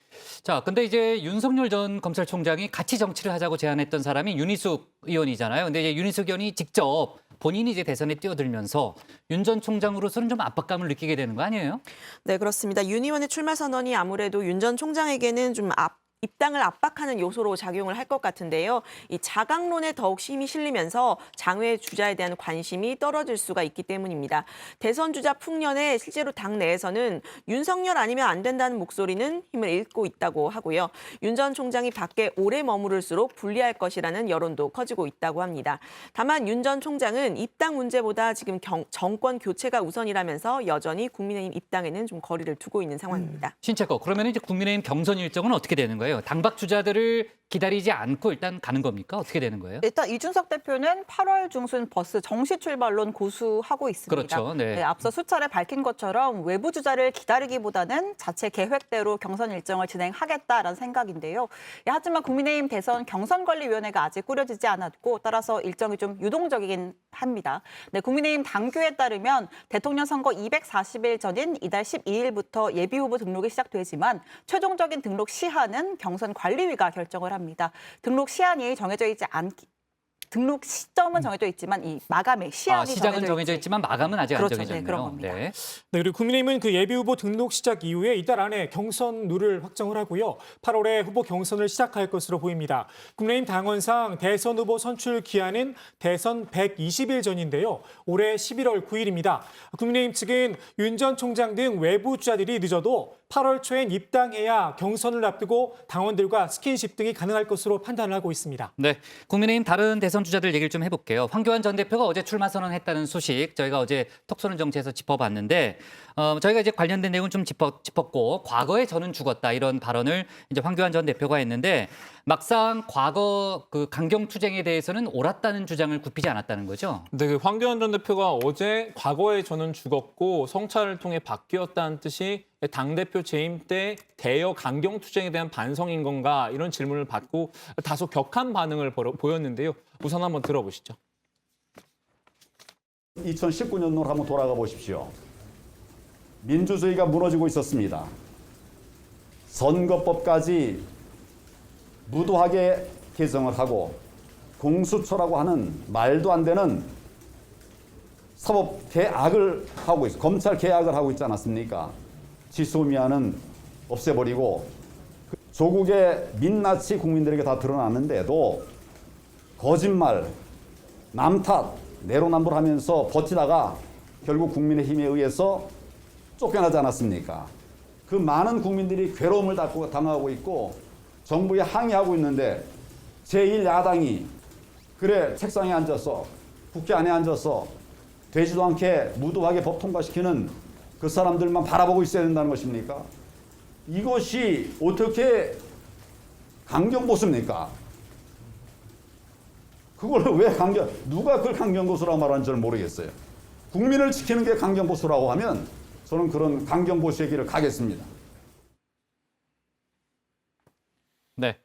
자, 근데 이제 윤석열 전 검찰총장이 같이 정치를 하자고 제안했던 사람이 윤희숙 의원이잖아요. 근데 이제 윤희숙 의원이 직접 본인이 이제 대선에 뛰어들면서 윤 전 총장으로서는 좀 압박감을 느끼게 되는 거 아니에요? 네, 그렇습니다. 윤 의원의 출마 선언이 아무래도 윤 전 총장에게는 좀 입당을 압박하는 요소로 작용을 할 것 같은데요. 이 자강론에 더욱 힘이 실리면서 장외 주자에 대한 관심이 떨어질 수가 있기 때문입니다. 대선 주자 풍년에 실제로 당 내에서는 윤석열 아니면 안 된다는 목소리는 힘을 잃고 있다고 하고요. 윤 전 총장이 밖에 오래 머무를수록 불리할 것이라는 여론도 커지고 있다고 합니다. 다만 윤 전 총장은 입당 문제보다 지금 정권 교체가 우선이라면서 여전히 국민의힘 입당에는 좀 거리를 두고 있는 상황입니다. 신채거, 그러면 이제 국민의힘 경선 일정은 어떻게 되는 거예요? 당박 주자들을 기다리지 않고 일단 가는 겁니까? 어떻게 되는 거예요? 일단 이준석 대표는 8월 중순 버스 정시 출발론 고수하고 있습니다. 그렇죠. 네. 앞서 수차례 밝힌 것처럼 외부 주자를 기다리기보다는 자체 계획대로 경선 일정을 진행하겠다라는 생각인데요. 하지만 국민의힘 대선 경선관리위원회가 아직 꾸려지지 않았고 따라서 일정이 좀 유동적이긴 합니다. 네, 국민의힘 당규에 따르면 대통령 선거 240일 전인 이달 12일부터 예비후보 등록이 시작되지만 최종적인 등록 시한은 경선관리위가 결정을 합니다. 등록 시한이 정해져 있지 등록 시점은 정해져 있지만 이 마감의 시한이 시작은 정해져 있지만 마감은 아직 그렇죠. 안 정해졌네요. 네, 그런 겁니다. 네. 네, 그리고 국민의힘은 그 예비후보 등록 시작 이후에 이달 안에 경선 룰을 확정을 하고요. 8월에 후보 경선을 시작할 것으로 보입니다. 국민의힘 당원상 대선 후보 선출 기한은 대선 120일 전인데요. 올해 11월 9일입니다. 국민의힘 측은 윤 전 총장 등 외부 주자들이 늦어도 8월 초엔 입당해야 경선을 앞두고 당원들과 스킨십 등이 가능할 것으로 판단을 하고 있습니다. 네, 국민의힘 다른 대선 주자들 얘기를 좀 해볼게요. 황교안 전 대표가 어제 출마 선언했다는 소식 저희가 어제 톡쏘는 정치에서 짚어봤는데 저희가 이제 관련된 내용은 좀 짚었고 과거에 저는 죽었다 이런 발언을 이제 황교안 전 대표가 했는데 막상 과거 그 강경투쟁에 대해서는 옳았다는 주장을 굽히지 않았다는 거죠. 네, 그 황교안 전 대표가 어제 과거에 저는 죽었고 성찰을 통해 바뀌었다는 뜻이 당대표 재임 때 대여 강경투쟁에 대한 반성인 건가 이런 질문을 받고 다소 격한 반응을 보였는데요. 우선 한번 들어보시죠. 2019년으로 한번 돌아가 보십시오. 민주주의가 무너지고 있었습니다. 선거법까지 무도하게 개정을 하고 공수처라고 하는 말도 안 되는 사법 개악을 하고 있어. 검찰 개악을 하고 있지 않았습니까? 지소미아는 없애버리고 조국의 민낯이 국민들에게 다 드러났는데도 거짓말, 남 탓, 내로남불하면서 버티다가 결국 국민의힘에 의해서 쫓겨나지 않았습니까? 그 많은 국민들이 괴로움을 당하고 있고 정부에 항의하고 있는데 제1야당이 그래 책상에 앉아서 국회 안에 앉아서 되지도 않게 무도하게 법 통과시키는 그 사람들만 바라보고 있어야 된다는 것입니까? 이것이 어떻게 강경보수입니까? 그걸 왜 누가 그걸 강경보수라고 말하는지 저는 모르겠어요. 국민을 지키는 게 강경보수라고 하면 저는 그런 강경보수의 길을 가겠습니다. 네.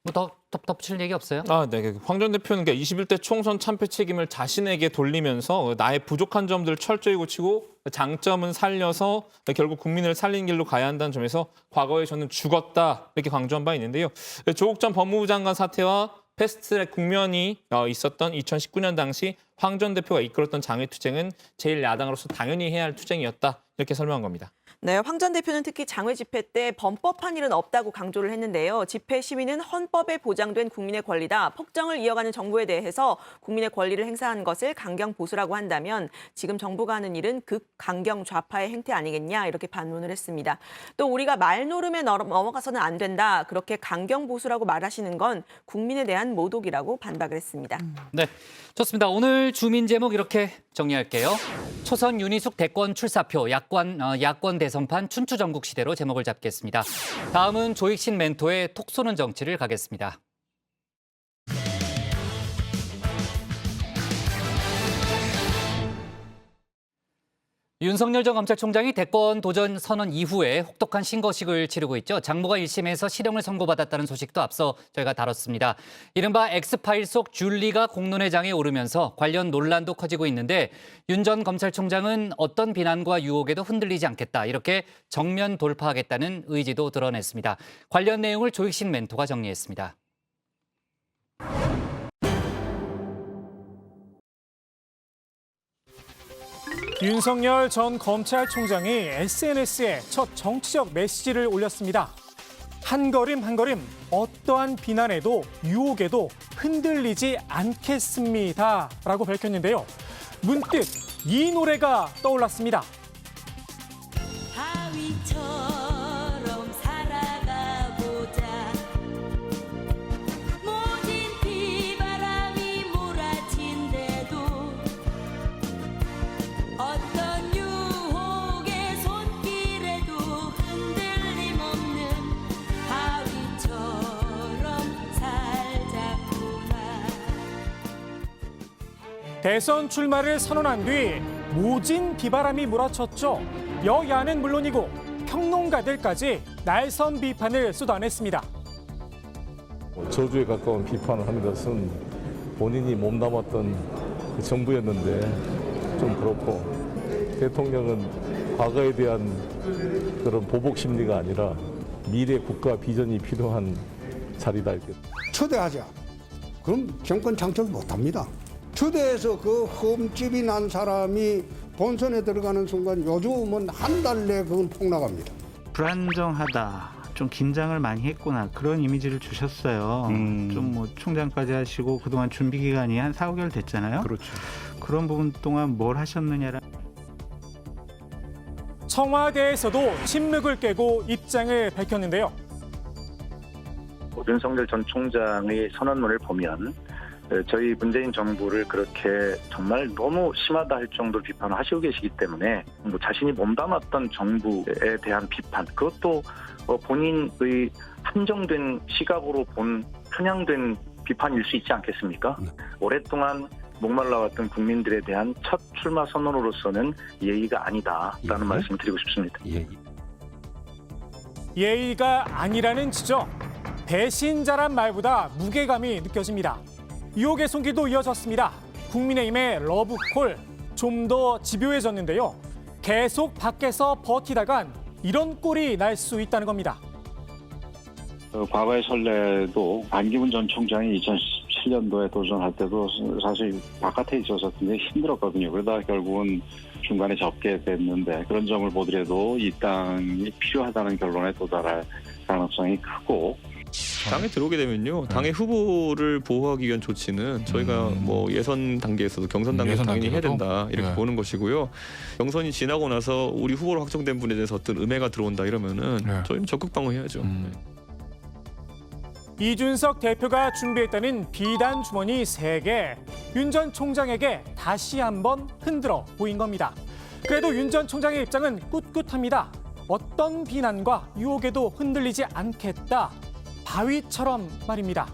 뭐 더 덧붙일 얘기 없어요? 네. 황 전 대표는 21대 총선 참패 책임을 자신에게 돌리면서 나의 부족한 점들을 철저히 고치고 장점은 살려서 결국 국민을 살린 길로 가야 한다는 점에서 과거에 저는 죽었다 이렇게 강조한 바 있는데요. 조국 전 법무부 장관 사태와 패스트트랙 국면이 있었던 2019년 당시 황 전 대표가 이끌었던 장외투쟁은 제1야당으로서 당연히 해야 할 투쟁이었다 이렇게 설명한 겁니다. 네, 황 전 대표는 특히 장외 집회 때 범법한 일은 없다고 강조를 했는데요. 집회 시위는 헌법에 보장된 국민의 권리다. 폭정을 이어가는 정부에 대해서 국민의 권리를 행사한 것을 강경 보수라고 한다면 지금 정부가 하는 일은 극 강경 좌파의 행태 아니겠냐 이렇게 반문을 했습니다. 또 우리가 말노름에 넘어가서는 안 된다. 그렇게 강경 보수라고 말하시는 건 국민에 대한 모독이라고 반박을 했습니다. 네, 좋습니다. 오늘 주민 제목 이렇게 정리할게요. 초선 윤희숙 대권 출사표, 야권 대선판 춘추전국 시대로 제목을 잡겠습니다. 다음은 조익신 멘토의 톡 쏘는 정치를 가겠습니다. 윤석열 전 검찰총장이 대권 도전 선언 이후에 혹독한 신거식을 치르고 있죠. 장모가 1심에서 실형을 선고받았다는 소식도 앞서 저희가 다뤘습니다. 이른바 엑스파일 속 줄리가 공론회장에 오르면서 관련 논란도 커지고 있는데 윤 전 검찰총장은 어떤 비난과 유혹에도 흔들리지 않겠다. 이렇게 정면 돌파하겠다는 의지도 드러냈습니다. 관련 내용을 조익신 멘토가 정리했습니다. 윤석열 전 검찰총장이 SNS에 첫 정치적 메시지를 올렸습니다. 한 걸음 한 걸음 어떠한 비난에도 유혹에도 흔들리지 않겠습니다. 라고 밝혔는데요. 문득 이 노래가 떠올랐습니다. 하위처럼 살아가보자. 모진 비바람이 몰아친대도 어떤 유혹의 손길에도 흔들림 없는 하위처럼 살자꾸나. 대선 출마를 선언한 뒤 모진 비바람이 몰아쳤죠. 여야는 물론이고 평론가들까지 날선 비판을 쏟아냈습니다. 저주에 가까운 비판을 한 것은 본인이 몸담았던 그 정부였는데 좀 그렇고 대통령은 과거에 대한 그런 보복 심리가 아니라 미래 국가 비전이 필요한 자리다 이렇게. 초대하자. 그럼 정권 창출 못합니다. 초대해서 그 흠집이 난 사람이 본선에 들어가는 순간 요즘은 한 달 내에 그건 폭락합니다. 불안정하다, 좀 긴장을 많이 했구나 그런 이미지를 주셨어요. 좀 뭐 총장까지 하시고 그동안 준비 기간이 한 4, 5개월 됐잖아요. 그렇죠. 그런 부분 동안 뭘 하셨느냐라. 청와대에서도 침묵을 깨고 입장을 밝혔는데요. 윤석열 전 총장의 선언문을 보면 저희 문재인 정부를 그렇게 정말 너무 심하다 할 정도로 비판을 하시고 계시기 때문에 자신이 몸담았던 정부에 대한 비판, 그것도 본인의 한정된 시각으로 본 편향된 비판일 수 있지 않겠습니까? 오랫동안 목말라왔던 국민들에 대한 첫 출마 선언으로서는 예의가 아니다라는 말씀을 드리고 싶습니다. 예의가 아니라는 지적, 배신자란 말보다 무게감이 느껴집니다. 유혹의 손길도 이어졌습니다. 국민의힘의 러브콜 좀 더 집요해졌는데요. 계속 밖에서 버티다간 이런 꼴이 날 수 있다는 겁니다. 과거의 선례도 반기문 전 총장이 2017년도에 도전할 때도 사실 바깥에 있어서 굉장히 힘들었거든요. 그러다 결국은 중간에 접게 됐는데 그런 점을 보더라도 이 땅이 필요하다는 결론에 도달할 가능성이 크고 당에 들어오게 되면요, 당의 후보를 보호하기 위한 조치는 저희가 뭐 예선 단계에서도 경선 단계에서 당연히 해야 된다 이렇게 보는 것이고요. 경선이 지나고 나서 우리 후보로 확정된 분에 대해서 어떤 음해가 들어온다 이러면은 저희는 적극 방어해야죠. 이준석 대표가 준비했다는 비단 주머니 3개, 윤 전 총장에게 다시 한번 흔들어 보인 겁니다. 그래도 윤 전 총장의 입장은 꿋꿋합니다. 어떤 비난과 유혹에도 흔들리지 않겠다. 바위처럼 말입니다.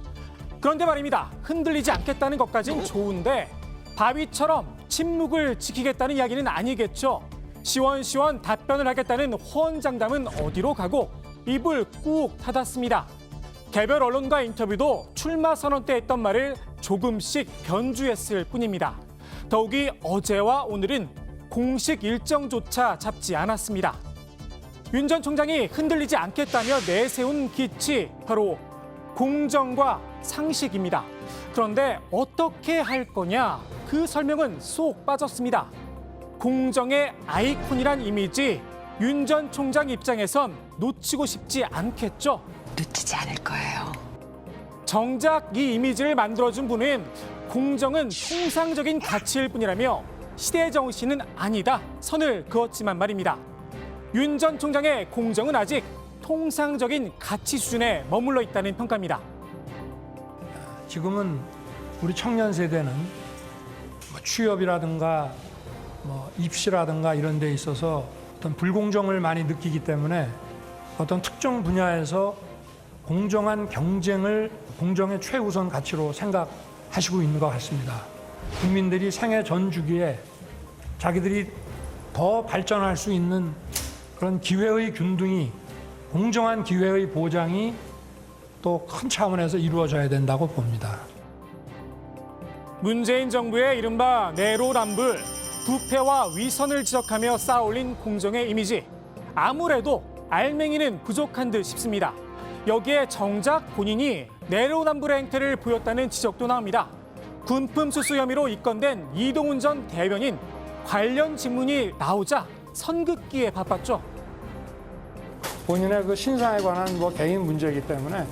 그런데 말입니다. 흔들리지 않겠다는 것까진 좋은데 바위처럼 침묵을 지키겠다는 이야기는 아니겠죠. 시원시원 답변을 하겠다는 호언장담은 어디로 가고 입을 꾹 닫았습니다. 개별 언론과 인터뷰도 출마 선언 때 했던 말을 조금씩 변주했을 뿐입니다. 더욱이 어제와 오늘은 공식 일정조차 잡지 않았습니다. 윤 전 총장이 흔들리지 않겠다며 내세운 기치, 바로 공정과 상식입니다. 그런데 어떻게 할 거냐? 그 설명은 쏙 빠졌습니다. 공정의 아이콘이란 이미지, 윤 전 총장 입장에선 놓치고 싶지 않겠죠? 놓치지 않을 거예요. 정작 이 이미지를 만들어준 분은 공정은 통상적인 가치일 뿐이라며 시대 정신은 아니다 선을 그었지만 말입니다. 윤 전 총장의 공정은 아직 통상적인 가치 수준에 머물러 있다는 평가입니다. 지금은 우리 청년 세대는 취업이라든가 입시라든가 이런 데 있어서 어떤 불공정을 많이 느끼기 때문에 어떤 특정 분야에서 공정한 경쟁을 공정의 최우선 가치로 생각하시고 있는 것 같습니다. 국민들이 생애 전 주기에 자기들이 더 발전할 수 있는 그런 기회의 균등이, 공정한 기회의 보장이 또 큰 차원에서 이루어져야 된다고 봅니다. 문재인 정부의 이른바 내로남불, 부패와 위선을 지적하며 쌓아올린 공정의 이미지. 아무래도 알맹이는 부족한 듯 싶습니다. 여기에 정작 본인이 내로남불의 행태를 보였다는 지적도 나옵니다. 군품 수수 혐의로 입건된 이동훈 전 대변인, 관련 질문이 나오자 선긋기에 바빴죠. 본인의 그 신상에 관한 개인 문제이기 때문에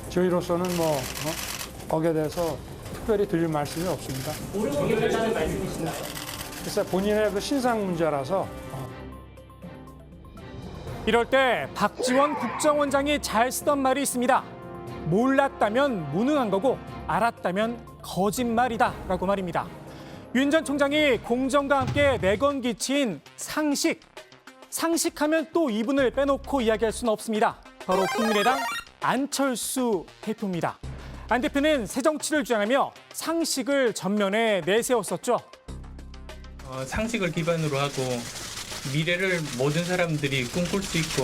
저희로서는 거기에 대해서 특별히 드릴 말씀이 없습니다. 모르겠다는 말씀이신가요? 글쎄 본인의 그 신상 문제라서. 이럴 때 박지원 국정원장이 잘 쓰던 말이 있습니다. 몰랐다면 무능한 거고 알았다면 거짓말이다라고 말입니다. 윤 전 총장이 공정과 함께 내건기치인 상식. 상식하면 또 이분을 빼놓고 이야기할 수는 없습니다. 바로 국민의당 안철수 대표입니다. 안 대표는 새정치를 주장하며 상식을 전면에 내세웠었죠. 상식을 기반으로 하고 미래를 모든 사람들이 꿈꿀 수 있고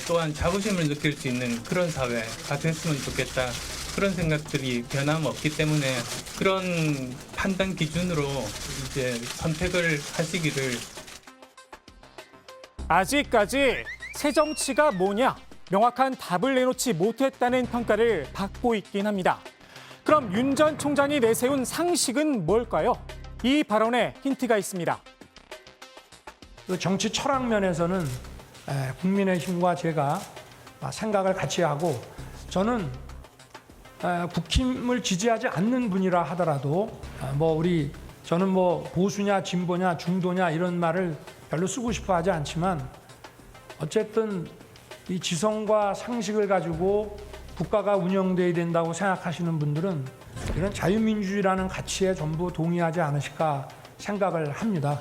또한 자부심을 느낄 수 있는 그런 사회가 됐으면 좋겠다. 그런 생각들이 변함없기 때문에 그런 판단 기준으로 이제 선택을 하시기를. 아직까지 새정치가 뭐냐? 명확한 답을 내놓지 못했다는 평가를 받고 있긴 합니다. 그럼 윤 전 총장이 내세운 상식은 뭘까요? 이 발언에 힌트가 있습니다. 정치 철학 면에서는 국민의힘과 제가 생각을 같이 하고, 저는 국힘을 지지하지 않는 분이라 하더라도 저는 보수냐 진보냐 중도냐 이런 말을 별로 쓰고 싶어 하지 않지만 어쨌든 이 지성과 상식을 가지고 국가가 운영돼야 된다고 생각하시는 분들은 이런 자유민주주의라는 가치에 전부 동의하지 않으실까 생각을 합니다.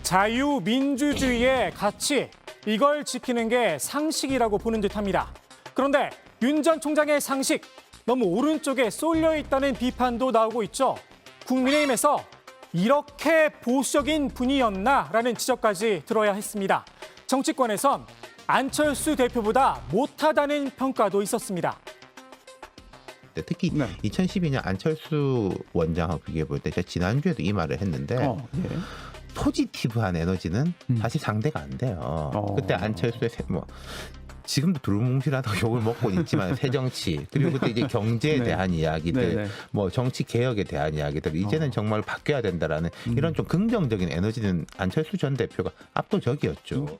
자유민주주의의 가치, 이걸 지키는 게 상식이라고 보는 듯합니다. 그런데 윤 전 총장의 상식, 너무 오른쪽에 쏠려 있다는 비판도 나오고 있죠. 국민의힘에서 이렇게 보수적인 분이었나라는 지적까지 들어야 했습니다. 정치권에선 안철수 대표보다 못하다는 평가도 있었습니다. 특히 2012년 안철수 원장하고 비교해 볼 때 제가 지난주에도 이 말을 했는데 포지티브한 에너지는 사실 상대가 안 돼요. 그때 안철수의 지금도 두루뭉실하다고 욕을 먹고 있지만 새정치 그리고 그때 이제 경제에 대한 이야기들, 뭐 정치 개혁에 대한 이야기들 이제는 정말 바뀌어야 된다라는 이런 좀 긍정적인 에너지는 안철수 전 대표가 압도적이었죠.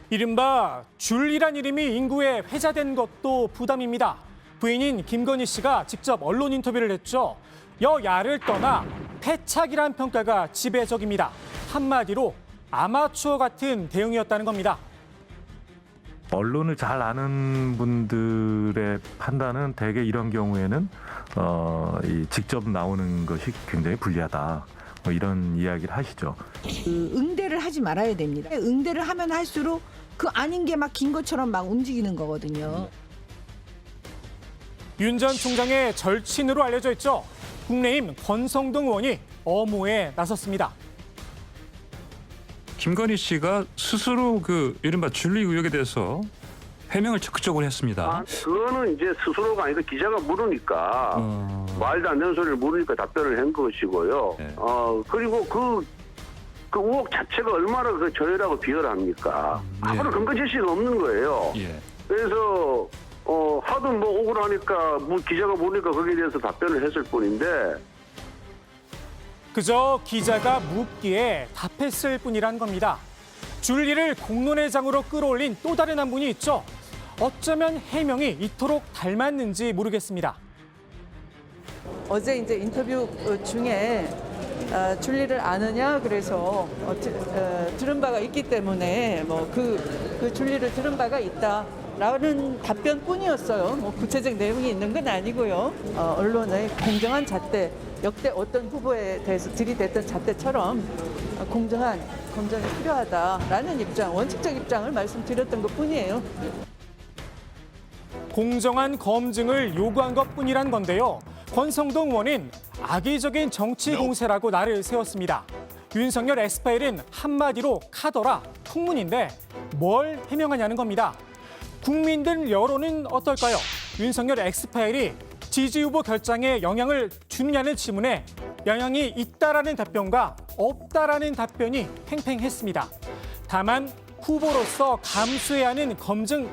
이른바 줄리란 이름이 인구에 회자된 것도 부담입니다. 부인인 김건희 씨가 직접 언론 인터뷰를 했죠. 여야를 떠나 패착이란 평가가 지배적입니다. 한마디로 아마추어 같은 대응이었다는 겁니다. 언론을 잘 아는 분들의 판단은 대개 이런 경우에는 직접 나오는 것이 굉장히 불리하다. 뭐 이런 이야기를 하시죠. 응대를 하지 말아야 됩니다. 응대를 하면 할수록 그 아닌 게 막 긴 것처럼 막 움직이는 거거든요. 윤 전 총장의 절친으로 알려져 있죠. 국내임 권성동 의원이 엄호에 나섰습니다. 김건희 씨가 스스로 그 이른바 줄리 의혹에 대해서 해명을 적극적으로 했습니다. 그거는 이제 스스로가 아니라 기자가 물으니까 말도 안 되는 소리를 물으니까 답변을 한 것이고요. 그리고 그 의혹 자체가 얼마나 그 저열하고 비열합니까? 아무런 근거 제시가 없는 거예요. 그래서 하도 뭐 억울하니까 기자가 물으니까 거기에 대해서 답변을 했을 뿐인데 그저 기자가 묻기에 답했을 뿐이란 겁니다. 줄리를 공론회장으로 끌어올린 또 다른 한 분이 있죠. 어쩌면 해명이 이토록 닮았는지 모르겠습니다. 어제 이제 인터뷰 중에 줄리를 아느냐 그래서 들은 바가 있기 때문에 뭐 그 줄리를 들은 바가 있다라는 답변뿐이었어요. 뭐 구체적 내용이 있는 건 아니고요. 언론의 공정한 잣대, 역대 어떤 후보에 대해서 들이댔던 잣대처럼 공정한 검증이 필요하다라는 입장, 원칙적 입장을 말씀드렸던 것뿐이에요. 공정한 검증을 요구한 것뿐이란 건데요. 권성동 의원은 악의적인 정치 공세라고 날을 세웠습니다. 윤석열 엑스파일은 한마디로 카더라, 풍문인데 뭘 해명하냐는 겁니다. 국민들 여론은 어떨까요? 윤석열 엑스파일이 지지 후보 결정에 영향을 주느냐는 질문에 영향이 있다라는 답변과 없다라는 답변이 팽팽했습니다. 다만 후보로서 감수해야 하는 검증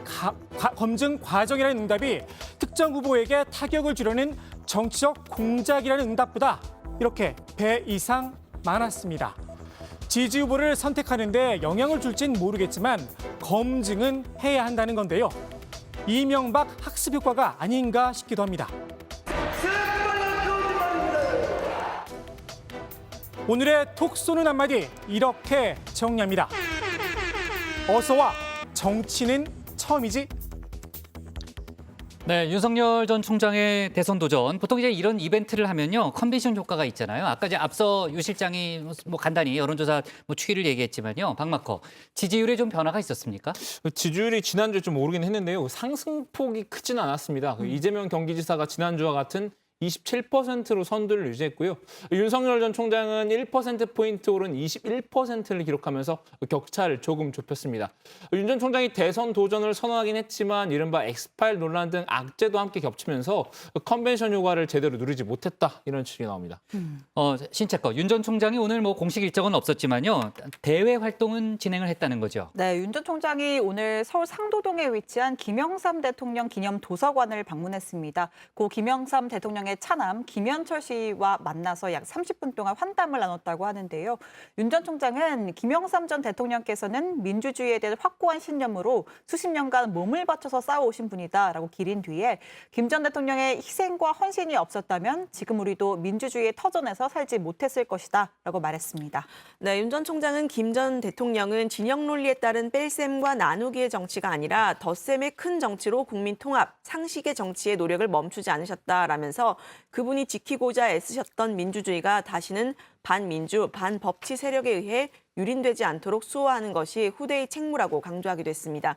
과정이라는 응답이 특정 후보에게 타격을 주려는 정치적 공작이라는 응답보다 이렇게 배 이상 많았습니다. 지지 후보를 선택하는데 영향을 줄진 모르겠지만 검증은 해야 한다는 건데요. 이명박 학습 효과가 아닌가 싶기도 합니다. 오늘의 톡 쏘는 한마디 이렇게 정리합니다. 어서 와, 정치는 처음이지. 네, 윤석열 전 총장의 대선 도전. 보통 이제 이런 이벤트를 하면요, 컨벤션 효과가 있잖아요. 아까 이제 앞서 유 실장이 뭐 간단히 여론조사 뭐 추이를 얘기했지만요, 박마커 지지율에 좀 변화가 있었습니까? 지지율이 지난주에 좀 오르긴 했는데요, 상승폭이 크지는 않았습니다. 이재명 경기지사가 지난주와 같은 27%로 선두를 유지했고요. 윤석열 전 총장은 1%포인트 오른 21%를 기록하면서 격차를 조금 좁혔습니다. 윤 전 총장이 대선 도전을 선언하긴 했지만 이른바 엑스파일 논란 등 악재도 함께 겹치면서 컨벤션 효과를 제대로 누리지 못했다, 이런 추측이 나옵니다. 신채거, 윤 전 총장이 오늘 뭐 공식 일정은 없었지만요, 대외 활동은 진행을 했다는 거죠. 네, 윤 전 총장이 오늘 서울 상도동에 위치한 김영삼 대통령 기념 도서관을 방문했습니다. 고 김영삼 대통령의 총장의 차남 김현철 씨와 만나서 약 30분 동안 환담을 나눴다고 하는데요. 윤 전 총장은 김영삼 전 대통령께서는 민주주의에 대한 확고한 신념으로 수십 년간 몸을 바쳐서 싸워오신 분이다라고 기린 뒤에 김 전 대통령의 희생과 헌신이 없었다면 지금 우리도 민주주의의 터전에서 살지 못했을 것이다라고 말했습니다. 네, 윤 전 총장은 김 전 대통령은 진영 논리에 따른 뺄셈과 나누기의 정치가 아니라 덧셈의 큰 정치로 국민 통합, 상식의 정치의 노력을 멈추지 않으셨다라면서 그분이 지키고자 애쓰셨던 민주주의가 다시는 반민주, 반법치 세력에 의해 유린되지 않도록 수호하는 것이 후대의 책무라고 강조하기도 했습니다.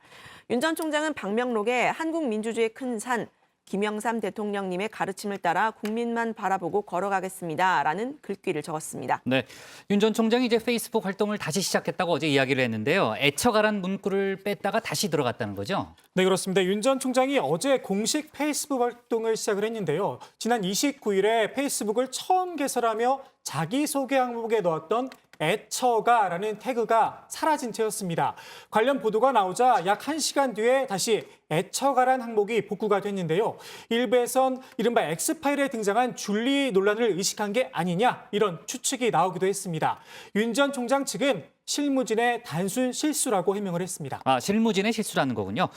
윤 전 총장은 방명록에 한국 민주주의의 큰 산, 김영삼 대통령님의 가르침을 따라 국민만 바라보고 걸어가겠습니다라는 글귀를 적었습니다. 네, 윤 전 총장이 이제 페이스북 활동을 다시 시작했다고 어제 이야기를 했는데요. 애처가란 문구를 뺐다가 다시 들어갔다는 거죠? 네, 그렇습니다. 윤 전 총장이 어제 공식 페이스북 활동을 시작을 했는데요. 지난 29일에 페이스북을 처음 개설하며 자기소개 항목에 넣었던 애처가라는 태그가 사라진 채였습니다. 관련 보도가 나오자 약 1시간 뒤에 다시 애처가란 항목이 복구가 됐는데요. 일부에선 이른바 X파일에 등장한 줄리 논란을 의식한 게 아니냐 이런 추측이 나오기도 했습니다. 윤 전 총장 측은 실무진의 단순 실수라고 해명을 했습니다. 아, 실무진의 실수라는 거군요.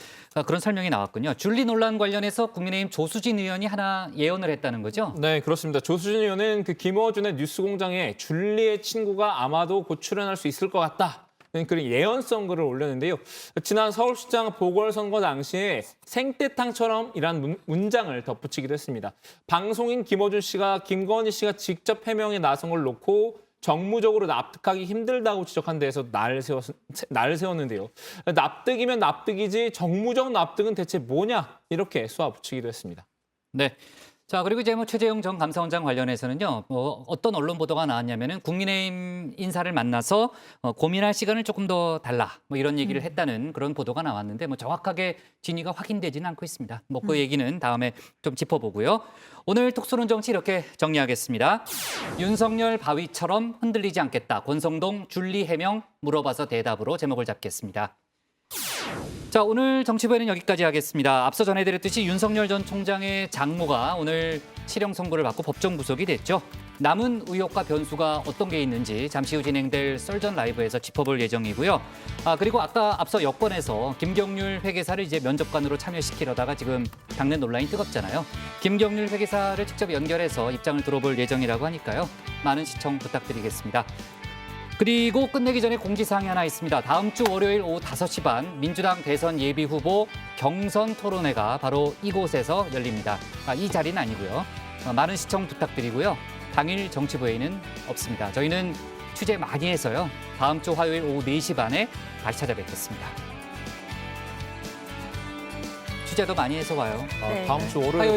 그런 설명이 나왔군요. 줄리 논란 관련해서 국민의힘 조수진 의원이 하나 예언을 했다는 거죠? 네, 그렇습니다. 조수진 의원은 그 김어준의 뉴스공장에 줄리의 친구가 아마도 곧 출연할 수 있을 것 같다. 그런 예언성 글을 올렸는데요. 지난 서울시장 보궐선거 당시에 생떼탕처럼이란 문장을 덧붙이기도 했습니다. 방송인 김어준 씨가 김건희 씨가 직접 해명에 나선 걸 놓고 정무적으로 납득하기 힘들다고 지적한 데에서 날을 세웠는데요. 납득이면 납득이지 정무적 납득은 대체 뭐냐 이렇게 쏘아붙이기도 했습니다. 네. 자, 그리고 이제 최재형 전 감사원장 관련해서는요, 어떤 언론 보도가 나왔냐면은 국민의힘 인사를 만나서 고민할 시간을 조금 더 달라, 이런 얘기를 했다는 그런 보도가 나왔는데 정확하게 진위가 확인되지는 않고 있습니다. 그 얘기는 다음에 좀 짚어보고요. 오늘 톡쏘는 정치 이렇게 정리하겠습니다. 윤석열 바위처럼 흔들리지 않겠다. 권성동 줄리 해명 물어봐서 대답으로 제목을 잡겠습니다. 자, 오늘 정치부에는 여기까지 하겠습니다. 앞서 전해드렸듯이 윤석열 전 총장의 장모가 오늘 실형 선고를 받고 법정 구속이 됐죠. 남은 의혹과 변수가 어떤 게 있는지 잠시 후 진행될 썰전 라이브에서 짚어볼 예정이고요. 그리고 아까 앞서 여권에서 김경률 회계사를 이제 면접관으로 참여시키려다가 지금 당내 논란이 뜨겁잖아요. 김경률 회계사를 직접 연결해서 입장을 들어볼 예정이라고 하니까요. 많은 시청 부탁드리겠습니다. 그리고 끝내기 전에 공지사항이 하나 있습니다. 다음 주 월요일 오후 5시 반 민주당 대선 예비 후보 경선 토론회가 바로 이곳에서 열립니다. 이 자리는 아니고요. 많은 시청 부탁드리고요. 당일 정치부회의는 없습니다. 저희는 취재 많이 해서요. 다음 주 화요일 오후 4시 반에 다시 찾아뵙겠습니다. 취재도 많이 해서 와요. 다음 주 월요일